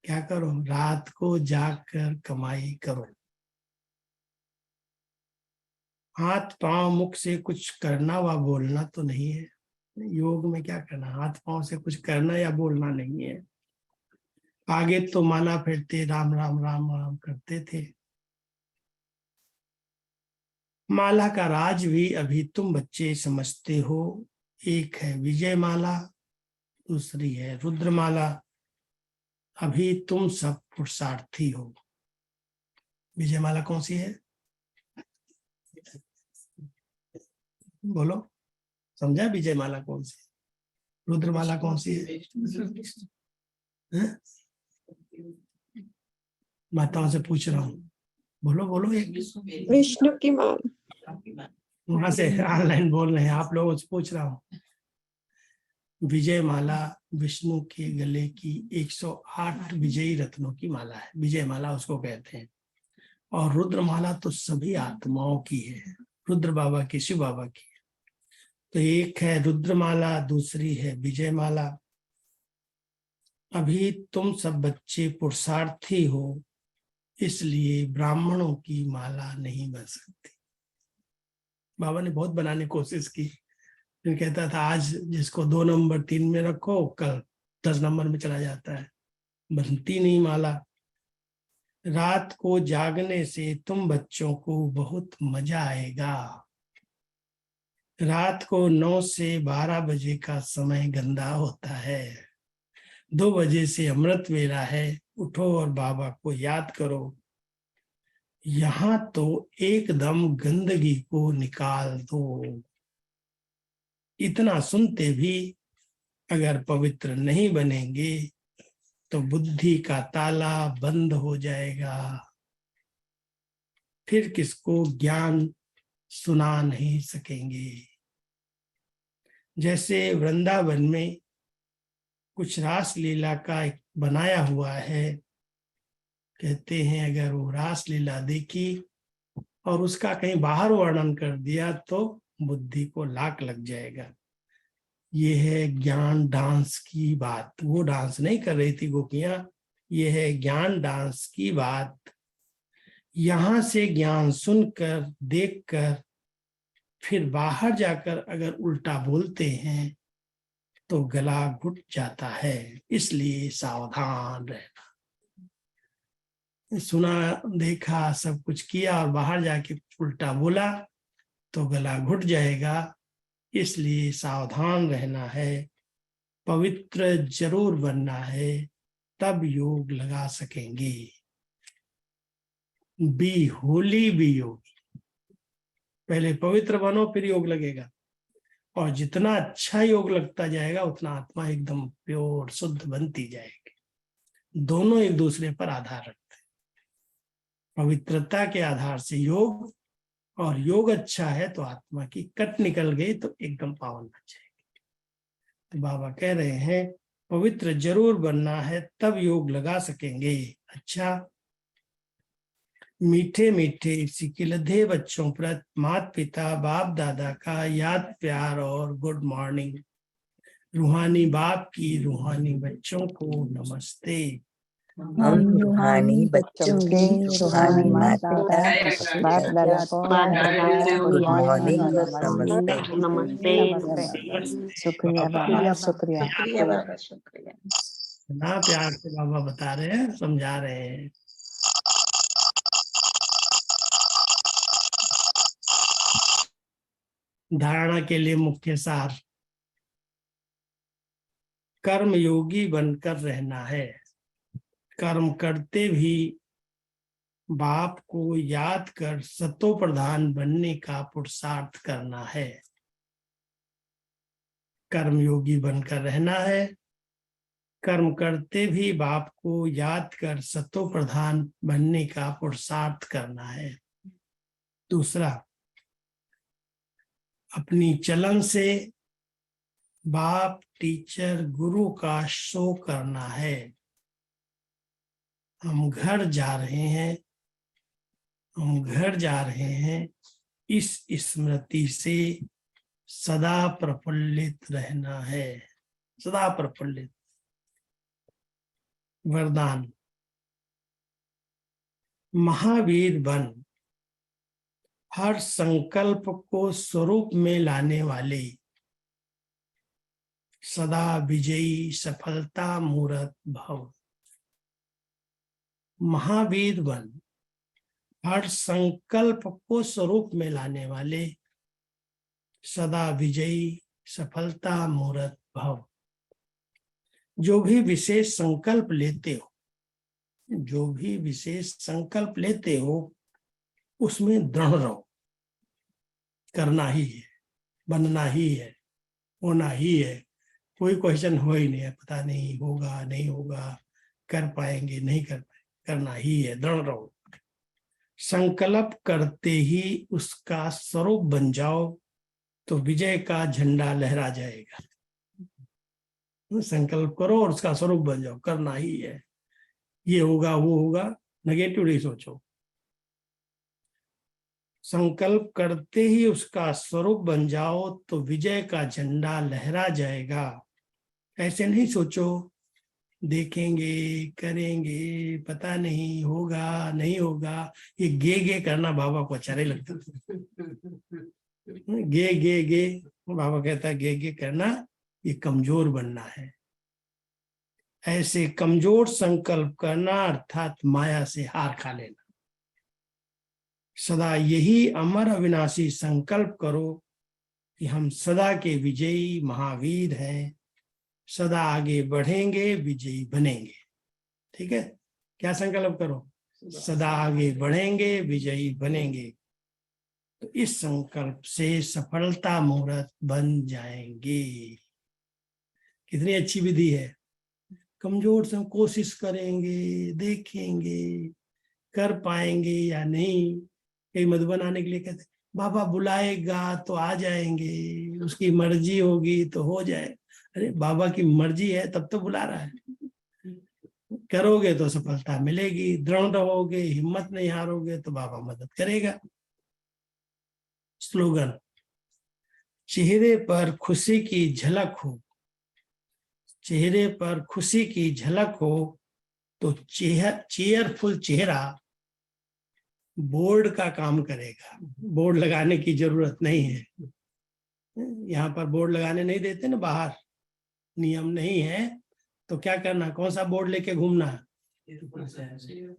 क्या करो? रात को जाग कर कमाई करो। हाथ पांव मुख से कुछ करना व बोलना तो नहीं है। योग में क्या करना? हाथ पांव से कुछ करना या बोलना नहीं है। आगे तो माला फेरते राम राम राम राम करते थे। माला का राज भी अभी तुम बच्चे समझते हो। एक है विजय माला, दूसरी है रुद्र माला। अभी तुम सब पुरुषार्थी हो। विजय माला कौन सी है? बोलो, समझा? विजय माला कौन सी? रुद्र माला कौन सी है? माताओं से पूछ रहा हूँ, बोलो बोलो। एक विष्णु की माला। वहां से ऑनलाइन बोल रहे हैं, आप लोगों से पूछ रहा हूँ। विजय माला विष्णु के गले की 108 विजयी रत्नों की माला है, विजय माला उसको कहते हैं। और रुद्र माला तो सभी आत्माओं की है, रुद्र बाबा की, शिव बाबा की। तो एक है रुद्र माला, दूसरी है विजय माला। अभी तुम सब बच्चे पुरुषार्थी हो, इसलिए ब्राह्मणों की माला नहीं बन सकती। बाबा ने बहुत बनाने की कोशिश की, फिर कहता था आज जिसको 2 नंबर 3 में रखो, कल 10 नंबर में चला जाता है, बनती नहीं माला। रात को जागने से तुम बच्चों को बहुत मजा आएगा। रात को 9 से 12 बजे का समय गंदा होता है। 2 बजे से अमृत वेला है। उठो और बाबा को याद करो। यहाँ तो एकदम गंदगी को निकाल दो। इतना सुनते भी अगर पवित्र नहीं बनेंगे तो बुद्धि का ताला बंद हो जाएगा। फिर किसको ज्ञान सुना नहीं सकेंगे। जैसे वृंदावन में कुछ रास लीला का एक बनाया हुआ है, कहते हैं अगर वो रास लीला देखी और उसका कहीं बाहर वर्णन कर दिया तो बुद्धि को लाक लग जाएगा। ये है ज्ञान डांस की बात। वो डांस नहीं कर रही थी गोपियां, ये है ज्ञान डांस की बात। यहां से ज्ञान सुनकर देखकर फिर बाहर जाकर अगर उल्टा बोलते हैं तो गला घुट जाता है। इसलिए सावधान रहना। सुना देखा सब कुछ किया और बाहर जाके उल्टा बोला तो गला घुट जाएगा। इसलिए सावधान रहना है, पवित्र जरूर बनना है, तब योग लगा सकेंगे। बी होली बी योगी। पहले पवित्र बनो फिर योग लगेगा। और जितना अच्छा योग लगता जाएगा उतना आत्मा एकदम प्योर शुद्ध बनती जाएगी। दोनों एक दूसरे पर आधार रखते हैं। पवित्रता के आधार से योग, और योग अच्छा है तो आत्मा की कट निकल गई तो एकदम पावन बन जाएगी। तो बाबा कह रहे हैं पवित्र जरूर बनना है, तब योग लगा सकेंगे। अच्छा, मीठे मीठे सिकिलधे बच्चों पर माता पिता बाप दादा का याद प्यार और गुड मॉर्निंग। रूहानी बाप की रूहानी बच्चों को नमस्ते। हम रूहानी बच्चों के रूहानी माता पिता बाप दादा को गुड मॉर्निंग, नमस्ते। शुक्रिया बाबा, शुक्रिया। शुक्रिया बाबा, शुक्रिया। ना प्यार से बाबा बता रहे हैं, समझा रहे हैं। धारणा के लिए मुख्य सार, कर्म योगी बनकर रहना है। कर्म करते भी बाप को याद कर सतो प्रधान बनने का पुरुषार्थ करना है। कर्म योगी बनकर रहना है, कर्म करते भी बाप को याद कर सतो प्रधान बनने का पुरुषार्थ करना है। दूसरा, अपनी चलन से बाप टीचर गुरु का शो करना है। हम घर जा रहे हैं, हम घर जा रहे हैं, इस स्मृति से सदा प्रफुल्लित रहना है, सदा प्रफुल्लित। वरदान, महावीर बन हर संकल्प को स्वरूप में लाने वाले, सदा विजयी सफलता मूर्त भव। महावीर बन हर संकल्प को स्वरूप में लाने वाले, सदा विजयी सफलता मूर्त भव। जो भी विशेष संकल्प लेते हो, जो भी विशेष संकल्प लेते हो, उसमें दृढ़ रहो। करना ही है, बनना ही है, होना ही है। कोई क्वेश्चन हो ही नहीं है, पता नहीं होगा नहीं होगा, कर पाएंगे नहीं कर पाएंगे, करना ही है, दृढ़ रहो। संकल्प करते ही उसका स्वरूप बन जाओ तो विजय का झंडा लहरा जाएगा। संकल्प करो और उसका स्वरूप बन जाओ, करना ही है, ये होगा वो होगा, नेगेटिव नहीं सोचो। संकल्प करते ही उसका स्वरूप बन जाओ तो विजय का झंडा लहरा जाएगा। ऐसे नहीं सोचो देखेंगे करेंगे, पता नहीं होगा नहीं होगा। ये गे करना बाबा को अच्छा नहीं लगता। गे बाबा कहता है गे करना ये कमजोर बनना है। ऐसे कमजोर संकल्प करना अर्थात माया से हार खा लेना। सदा यही अमर अविनाशी संकल्प करो कि हम सदा के विजयी महावीर हैं, सदा आगे बढ़ेंगे, विजयी बनेंगे। ठीक है, क्या संकल्प करो? सदा आगे बढ़ेंगे, विजयी बनेंगे। तो इस संकल्प से सफलता मुहूर्त बन जाएंगे। कितनी अच्छी विधि है। कमजोर से हम कोशिश करेंगे, देखेंगे कर पाएंगे या नहीं। कई मधुबन आने के लिए कहते बाबा बुलाएगा तो आ जाएंगे, उसकी मर्जी होगी तो हो जाए। अरे बाबा की मर्जी है तब तो बुला रहा है। करोगे तो सफलता मिलेगी, दृढ़ रहोगे, हिम्मत नहीं हारोगे तो बाबा मदद करेगा। स्लोगन, चेहरे पर खुशी की झलक हो, चेहरे पर खुशी की झलक हो तो चेयरफुल चेहरा बोर्ड का काम करेगा। बोर्ड लगाने की जरूरत नहीं है। यहाँ पर बोर्ड लगाने नहीं देते ना, बाहर नियम नहीं है तो क्या करना, कौन सा बोर्ड लेके घूमना?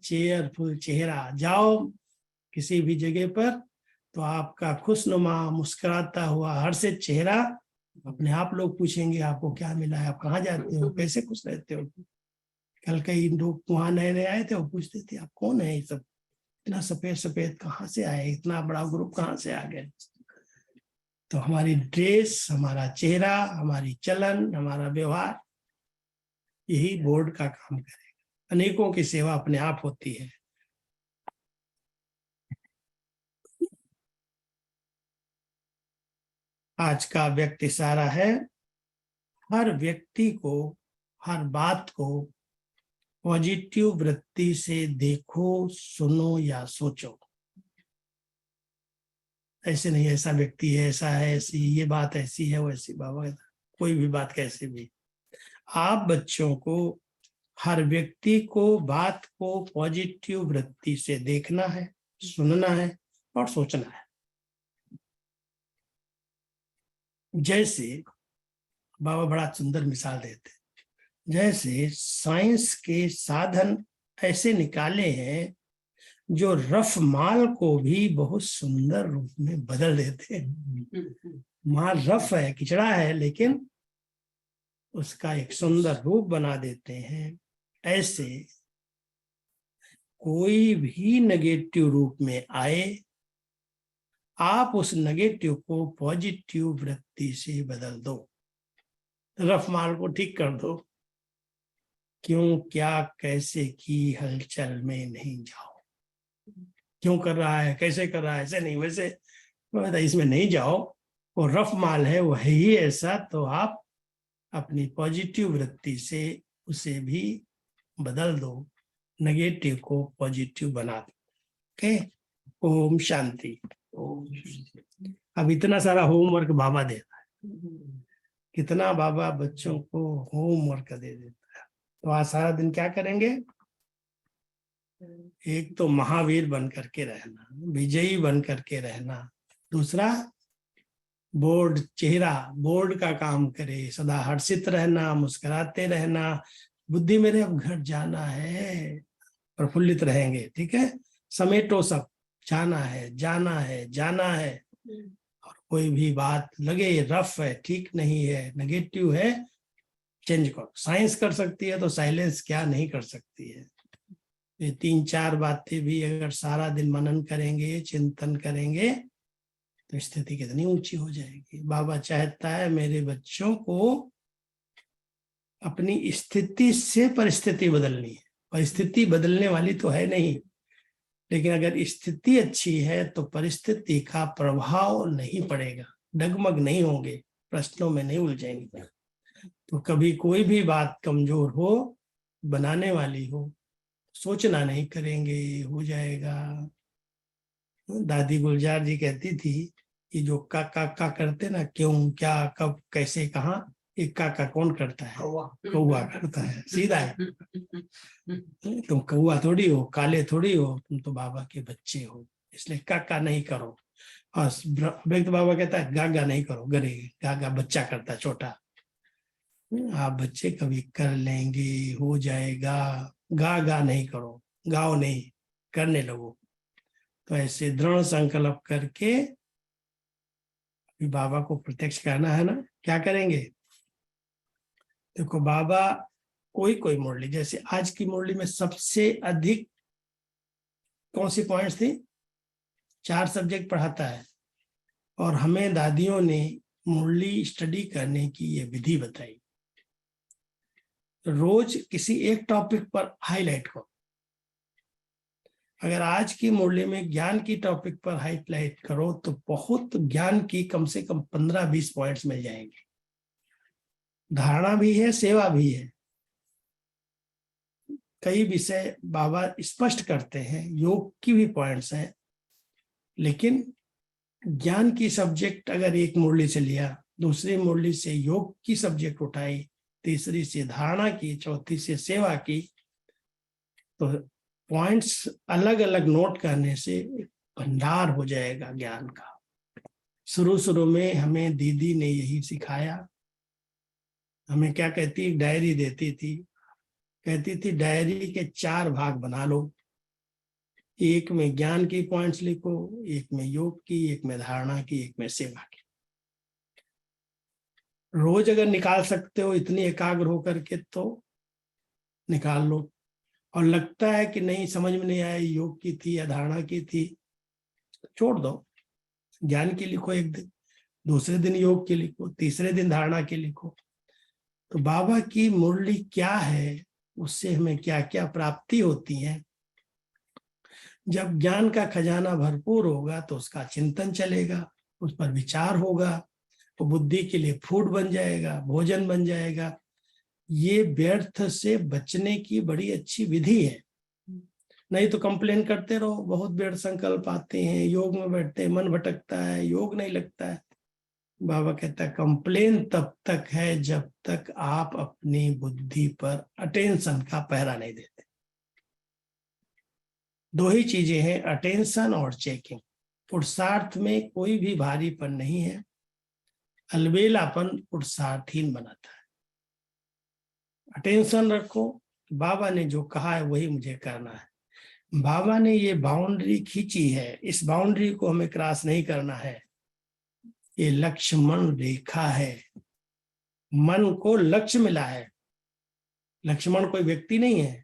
चेयरफुल चेहरा। जाओ किसी भी जगह पर तो आपका खुशनुमा मुस्कुराता हुआ हर्षित चेहरा, अपने आप लोग पूछेंगे आपको क्या मिला है, आप कहाँ जाते हो, कैसे खुश रहते हो। कल कई लोग वहां नए नए आए थे, वो पूछते थे आप कौन है, ये सब इतना सफेद सफेद कहाँ से आए, इतना बड़ा ग्रुप कहाँ से आ गए। तो हमारी ड्रेस, हमारा चेहरा, हमारी चलन, हमारा व्यवहार, यही बोर्ड का काम करेगा। अनेकों की सेवा अपने आप होती है। आज का व्यक्ति सारा है, हर व्यक्ति को, हर बात को पॉजिटिव वृत्ति से देखो, सुनो या सोचो। ऐसे नहीं ऐसा व्यक्ति है, ऐसा है, ऐसी ये बात ऐसी है, वैसी। बाबा कहता कोई भी बात कैसे भी, आप बच्चों को, हर व्यक्ति को बात को पॉजिटिव वृत्ति से देखना है, सुनना है और सोचना है। जैसे बाबा बड़ा सुंदर मिसाल देते हैं, जैसे साइंस के साधन ऐसे निकाले हैं जो रफ माल को भी बहुत सुंदर रूप में बदल देते हैं। माल रफ है, किचड़ा है, लेकिन उसका एक सुंदर रूप बना देते हैं। ऐसे कोई भी नेगेटिव रूप में आए, आप उस नेगेटिव को पॉजिटिव वृत्ति से बदल दो, रफ माल को ठीक कर दो। क्यों, क्या, कैसे की हलचल में नहीं जाओ। क्यों कर रहा है, कैसे कर रहा है, ऐसे नहीं वैसे, इसमें नहीं जाओ। वो रफ माल है, वो है ही ऐसा, तो आप अपनी पॉजिटिव वृत्ति से उसे भी बदल दो, नेगेटिव को पॉजिटिव बना दो। ओके, ओम शांति। अब इतना सारा होमवर्क बाबा देता है, कितना बाबा बच्चों को होमवर्क दे देता है। तो आज सारा दिन क्या करेंगे? एक तो महावीर बन करके रहना, विजयी बन करके रहना। दूसरा, बोर्ड चेहरा, बोर्ड का काम करे, सदा हर्षित रहना, मुस्कुराते रहना। बुद्धि मेरे अब घर जाना है, प्रफुल्लित रहेंगे। ठीक है, समेटो सब, जाना है, जाना है, जाना है। और कोई भी बात लगे रफ है, ठीक नहीं है, नेगेटिव है, चेंज करो। साइंस कर सकती है तो साइलेंस क्या नहीं कर सकती है। ये 3-4 बातें भी अगर सारा दिन मनन करेंगे, चिंतन करेंगे, तो स्थिति कितनी ऊंची हो जाएगी। बाबा चाहता है मेरे बच्चों को अपनी स्थिति से परिस्थिति बदलनी है। परिस्थिति बदलने वाली तो है नहीं, लेकिन अगर स्थिति अच्छी है तो परिस्थिति का प्रभाव नहीं पड़ेगा, डगमग नहीं होंगे, प्रश्नों में नहीं उलझेंगे। तो कभी कोई भी बात कमजोर हो, बनाने वाली हो, सोचना नहीं करेंगे, हो जाएगा। दादी गुलजार जी कहती थी कि जो का करते ना, क्यों, क्या, कब, कैसे, कहाँ, एक का कौन करता है? कौवा करता है, सीधा है। तुम कौवा थोड़ी हो, काले थोड़ी हो, तुम तो बाबा के बच्चे हो, इसलिए का नहीं करो। और व्यक्त बाबा कहता है गा नहीं करो, गरे गा बच्चा करता, छोटा। आप बच्चे कभी कर लेंगे, हो जाएगा। गा नहीं करो, गाओ नहीं, करने लगो। तो ऐसे दृढ़ संकल्प करके बाबा को प्रत्यक्ष करना है ना। क्या करेंगे? देखो, बाबा कोई मुरली, जैसे आज की मुरली में सबसे अधिक कौन सी पॉइंट्स थी? 4 सब्जेक्ट पढ़ाता है। और हमें दादियों ने मुरली स्टडी करने की ये विधि बताई। रोज किसी एक टॉपिक पर हाईलाइट करो। अगर आज की मुरली में ज्ञान की टॉपिक पर हाईलाइट करो तो बहुत ज्ञान की कम से कम 15-20 पॉइंट्स मिल जाएंगे। धारणा भी है, सेवा भी है। कई विषय बाबा स्पष्ट करते हैं, योग की भी पॉइंट्स हैं, लेकिन ज्ञान की सब्जेक्ट अगर एक मुरली से लिया, दूसरी मुरली से योग की सब्जेक्ट उठाई, तीसरी से धारणा की, चौथी से सेवा की, तो पॉइंट्स अलग अलग नोट करने से भंडार हो जाएगा ज्ञान का। शुरू में हमें दीदी ने यही सिखाया। हमें क्या कहती, डायरी देती थी, कहती थी डायरी के 4 भाग बना लो। एक में ज्ञान की पॉइंट्स लिखो, एक में योग की, एक में धारणा की, एक में सेवा की। रोज अगर निकाल सकते हो इतनी एकाग्र होकर के तो निकाल लो। और लगता है कि नहीं, समझ में नहीं आया, योग की थी या धारणा की थी, छोड़ दो। ज्ञान की लिखो एक दिन, दूसरे दिन योग की लिखो, तीसरे दिन धारणा की लिखो। तो बाबा की मुरली क्या है, उससे हमें क्या क्या प्राप्ति होती है। जब ज्ञान का खजाना भरपूर होगा तो उसका चिंतन चलेगा, उस पर विचार होगा, तो बुद्धि के लिए फूड बन जाएगा, भोजन बन जाएगा। ये व्यर्थ से बचने की बड़ी अच्छी विधि है। नहीं तो कंप्लेन करते रहो, बहुत व्यर्थ संकल्प आते हैं, योग में बैठते हैं मन भटकता है, योग नहीं लगता है। बाबा कहता है कंप्लेन तब तक है जब तक आप अपनी बुद्धि पर अटेंशन का पहरा नहीं देते। दो ही चीजें हैं, अटेंशन और चेकिंग। पुरुषार्थ में कोई भी भारीपन नहीं है, अलबेलापन पुरुषार्थहीन बनाता है। अटेंशन रखो, बाबा ने जो कहा है वही मुझे करना है। बाबा ने ये बाउंड्री खींची है, इस बाउंड्री को हमें क्रॉस नहीं करना है। ये लक्ष्मण रेखा है, मन को लक्ष्य मिला है। लक्ष्मण कोई व्यक्ति नहीं है,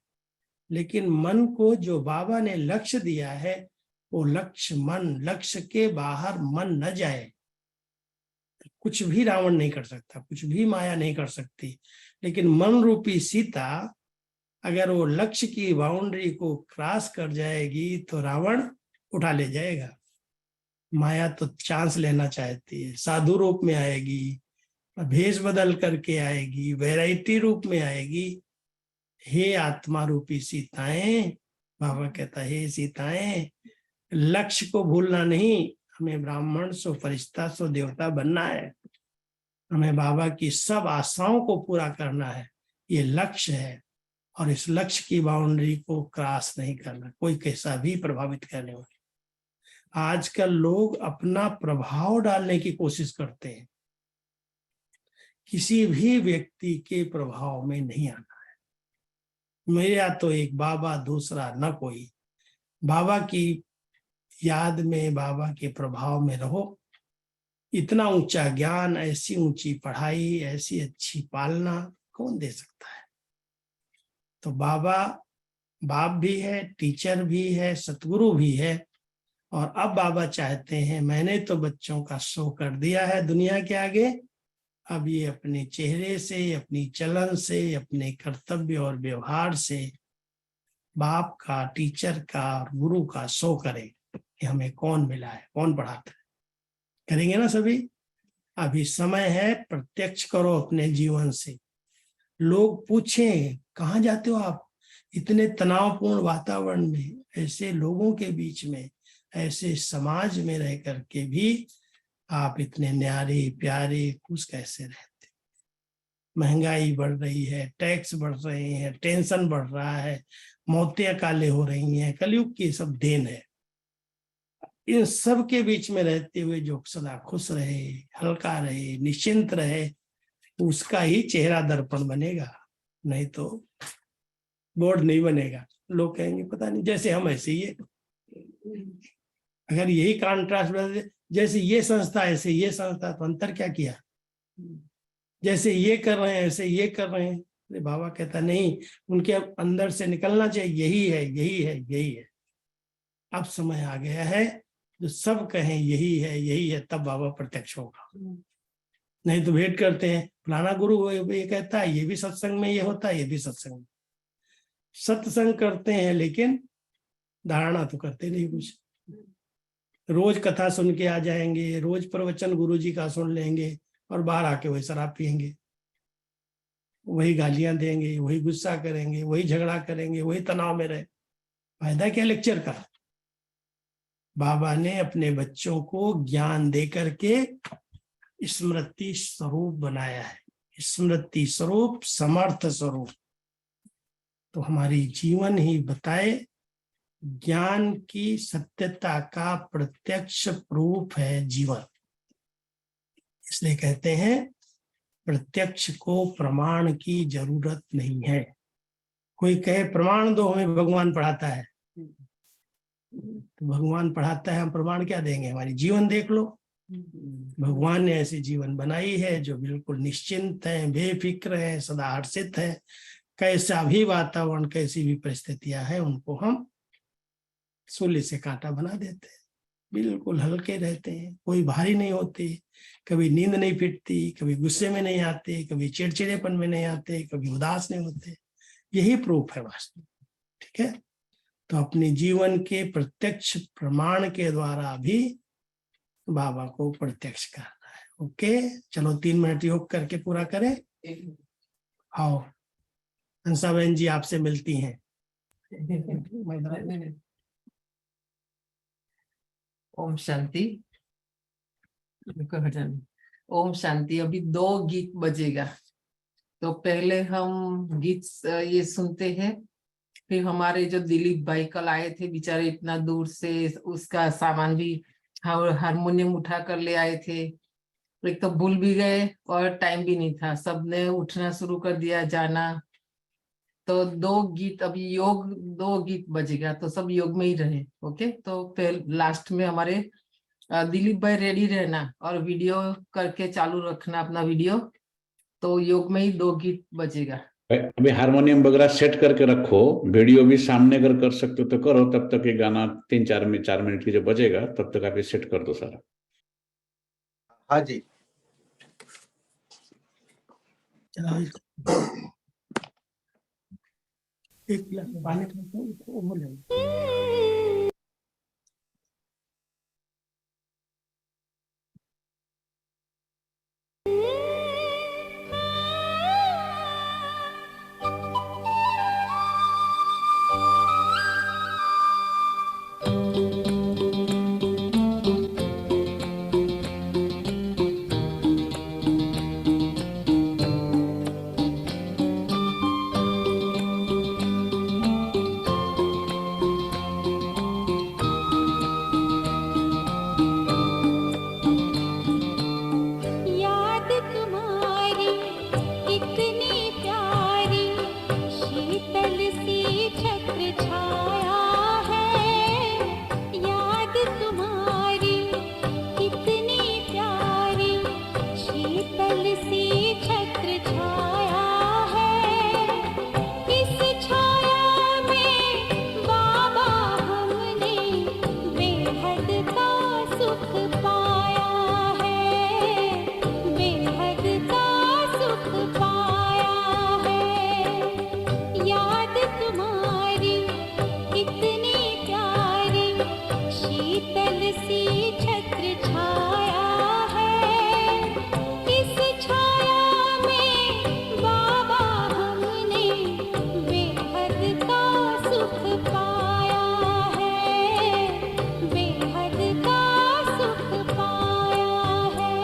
लेकिन मन को जो बाबा ने लक्ष्य दिया है वो लक्ष्य मन, लक्ष्य के बाहर मन न जाए। कुछ भी रावण नहीं कर सकता, कुछ भी माया नहीं कर सकती, लेकिन मन रूपी सीता अगर वो लक्ष्य की बाउंड्री को क्रॉस कर जाएगी तो रावण उठा ले जाएगा। माया तो चांस लेना चाहती है, साधु रूप में आएगी, भेष बदल करके आएगी, वैरायटी रूप में आएगी। हे आत्मा रूपी सीताएं, बाबा कहता है हे सीताएं, लक्ष्य को भूलना नहीं, हमें ब्राह्मण सो फरिश्ता सो देवता बनना है। हमें बाबा की सब आशाओं को पूरा करना है, ये लक्ष्य है। और इस लक्ष्य की बाउंड्री को क्रॉस नहीं करना, कोई कैसा भी प्रभावित करने वाले। आजकल लोग अपना प्रभाव डालने की कोशिश करते हैं, किसी भी व्यक्ति के प्रभाव में नहीं आना है। मेरा तो एक बाबा, दूसरा न कोई। बाबा की याद में, बाबा के प्रभाव में रहो। इतना ऊंचा ज्ञान, ऐसी ऊंची पढ़ाई, ऐसी अच्छी पालना कौन दे सकता है? तो बाबा बाप भी है, टीचर भी है, सतगुरु भी है। और अब बाबा चाहते हैं, मैंने तो बच्चों का शो कर दिया है दुनिया के आगे, अब ये अपने चेहरे से, अपनी चलन से, अपने कर्तव्य और व्यवहार से बाप का, टीचर का और गुरु का शो करें कि हमें कौन मिला है, कौन पढ़ाता है। करेंगे ना सभी? अभी समय है, प्रत्यक्ष करो अपने जीवन से। लोग पूछें कहाँ जाते हो आप, इतने तनावपूर्ण वातावरण में, ऐसे लोगों के बीच में, ऐसे समाज में रह करके भी आप इतने न्यारे प्यारे खुश कैसे रहते? महंगाई बढ़ रही है, टैक्स बढ़ रहे हैं, टेंशन बढ़ रहा है, मौतें काले हो रही हैं, कलयुग की सब देन है। इन सब के बीच में रहते हुए जो सदा खुश रहे, हल्का रहे, निश्चिंत रहे, उसका ही चेहरा दर्पण बनेगा, नहीं तो बोर्ड नहीं बनेगा। लोग कहेंगे पता नहीं, जैसे हम ऐसे ही है। अगर यही कॉन्ट्रास्ट बदल, जैसे ये संस्था ऐसे ये संस्था, तो अंतर क्या किया? जैसे ये कर रहे हैं ऐसे ये कर रहे हैं। अरे बाबा कहता नहीं, उनके अंदर से निकलना चाहिए, यही है, यही है, यही है। अब समय आ गया है जो सब कहें यही है, यही है, तब बाबा प्रत्यक्ष होगा। नहीं तो वेट करते हैं, फलाना गुरु ये कहता है, ये भी सत्संग में ये होता है, ये भी सत्संग में। सत्संग करते हैं लेकिन धारणा तो करते नहीं कुछ। रोज कथा सुन के आ जाएंगे, रोज प्रवचन गुरुजी का सुन लेंगे और बाहर आके वही शराब पियेंगे, वही गालियां देंगे, वही गुस्सा करेंगे, वही झगड़ा करेंगे, वही तनाव में रहे। फायदा क्या लेक्चर का? बाबा ने अपने बच्चों को ज्ञान दे करके स्मृति स्वरूप बनाया है। स्मृति स्वरूप, समर्थ स्वरूप। तो हमारी जीवन ही बताए ज्ञान की सत्यता का प्रत्यक्ष प्रूफ है जीवन। इसलिए कहते हैं प्रत्यक्ष को प्रमाण की जरूरत नहीं है। कोई कहे प्रमाण दो, हमें भगवान पढ़ाता है, तो भगवान पढ़ाता है, हम प्रमाण क्या देंगे? हमारी जीवन देख लो। भगवान ने ऐसी जीवन बनाई है जो बिल्कुल निश्चिंत है, बेफिक्र है, सदा हर्षित है। कैसा भी वातावरण, कैसी भी परिस्थितियां हैं, उनको हम सूली से कांटा बना देते हैं, बिल्कुल हल्के रहते हैं, कोई भारी नहीं होते, कभी नींद नहीं फिटती, कभी गुस्से में नहीं आते, कभी चिड़चिड़ेपन में नहीं आते, कभी उदास नहीं होते। यही प्रूफ है वास्तव। ठीक है, तो अपने जीवन के प्रत्यक्ष प्रमाण के द्वारा भी बाबा को प्रत्यक्ष करना है। ओके, चलो 3 मिनट योग करके पूरा करें। आओ हंसा बहन जी आपसे मिलती हैं। ओम शांति। ओम शांति। अभी 2 गीत बजेगा, तो पहले हम गीत ये सुनते हैं, फिर हमारे जो दिलीप भाई कल आए थे बेचारे इतना दूर से, उसका सामान भी हारमोनियम उठा कर ले आए थे। एक तो भूल भी गए और टाइम भी नहीं था, सबने उठना शुरू कर दिया जाना। तो 2 गीत अभी योग 2 गीत बजेगा, तो सब योग में ही रहे। ओके, तो फिर लास्ट में हमारे दिलीप भाई रेडी रहना और वीडियो करके चालू रखना अपना वीडियो, तो योग में ही 2 गीत बजेगा। अभी हारमोनियम वगैरह सेट करके रखो, वीडियो भी सामने अगर कर सकते हो तो करो, तब तक ये गाना 4 मिनट की जो बजेगा तब तक आप ये सेट कर दो सारा। हाँ जी। एक गिलास पानी वो बोले। याद तुम्हारी कितनी प्यारी, शीतल सी छत्र छाया है। याद तुम्हारी कितनी प्यारी, शीतल सी छत्र छाया है। इस छाया में बाबा हमने बेहद का सुख पाया है, बेहद का सुख पाया है। याद तुम्हारी कितनी प्यारी, शीतल सी छत्र छाया है। इस छाया में बाबा हमने बेहद का सुख पाया है, बेहद का सुख पाया है।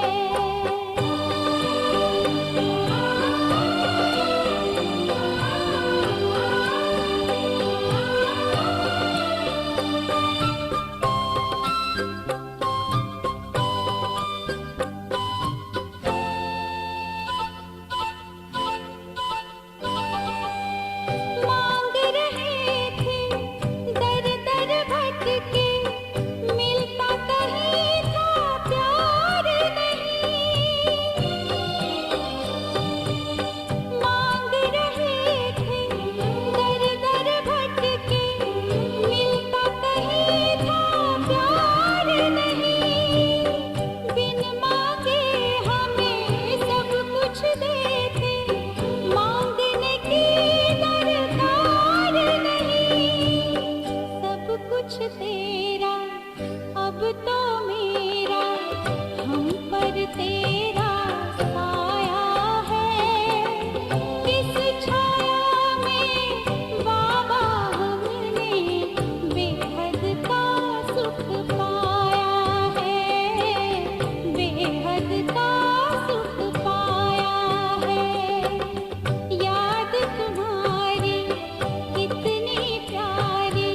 मांग रहे थे दर दर भटके, मिलता कहीं था प्यार नहीं। मांग रहे थे दर दर भटके, मिलता कहीं था प्यार नहीं। बिन मांगे हमें सब कुछ देते, मांगने की दरकार नहीं। सब कुछ तेरा अब तो मेरा, हम पर तेरा साया है। इस छाया में बाबा हमने बेहद का सुख पाया है, बेहद का सुख पाया है। याद तुम्हारी कितनी प्यारी,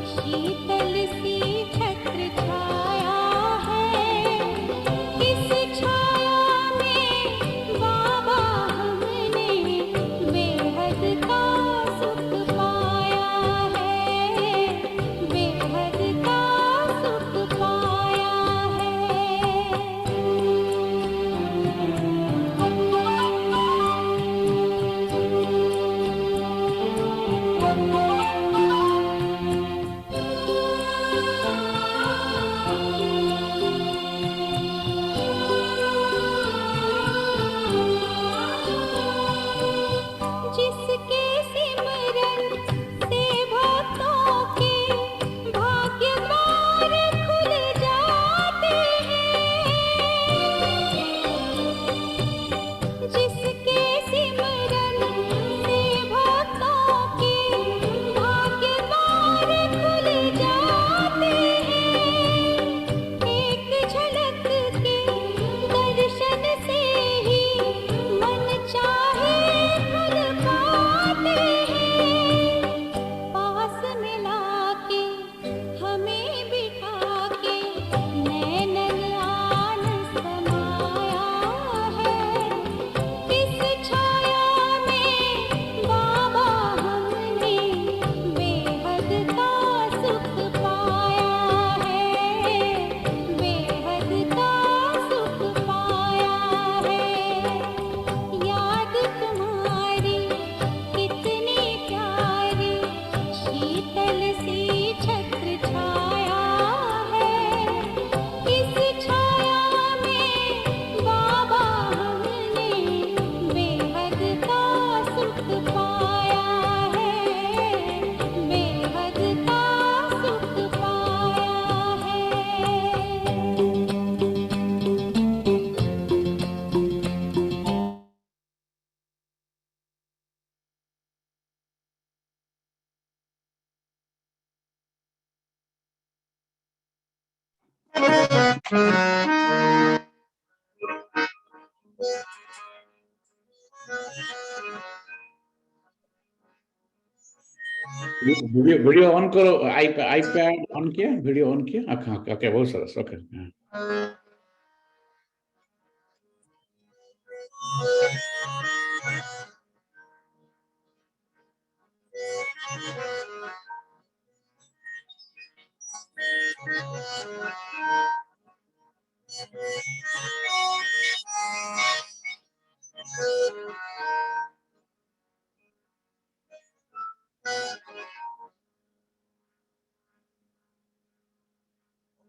शीतल सी छत्र छाया है। इस छाया में बाबा हमने बेहद का सुख पाया है, बेहद का सुख वीडियो वीडियो ऑन करो, आईपैड ऑन किया, वीडियो ऑन किया, हाँ ओके, बहुत सरस, ओके।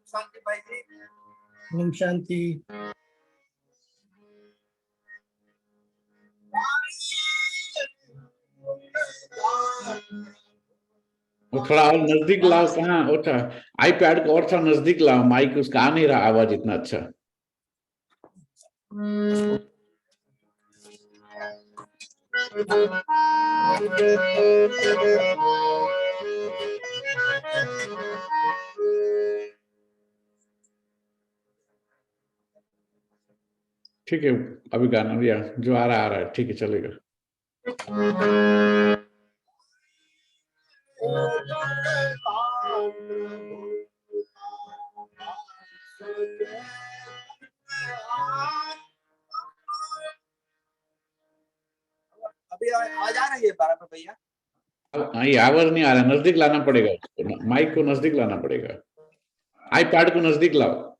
शांति भाई जी। ओम शांति। वो थोड़ा और नजदीक लाओ, कहाँ वो था, आईपैड को और थोड़ा नजदीक लाओ, माइक उसका आ नहीं रहा आवाज इतना अच्छा। ठीक है, अभी गाना भैया जो आ रहा है, ठीक है, चलेगा। अभी आवाज आ रही है बराबर भैया? ये आवाज नहीं आ रहा, नजदीक लाना पड़ेगा उसको, माइक को नजदीक लाना पड़ेगा, आईपैड को नजदीक लाओ।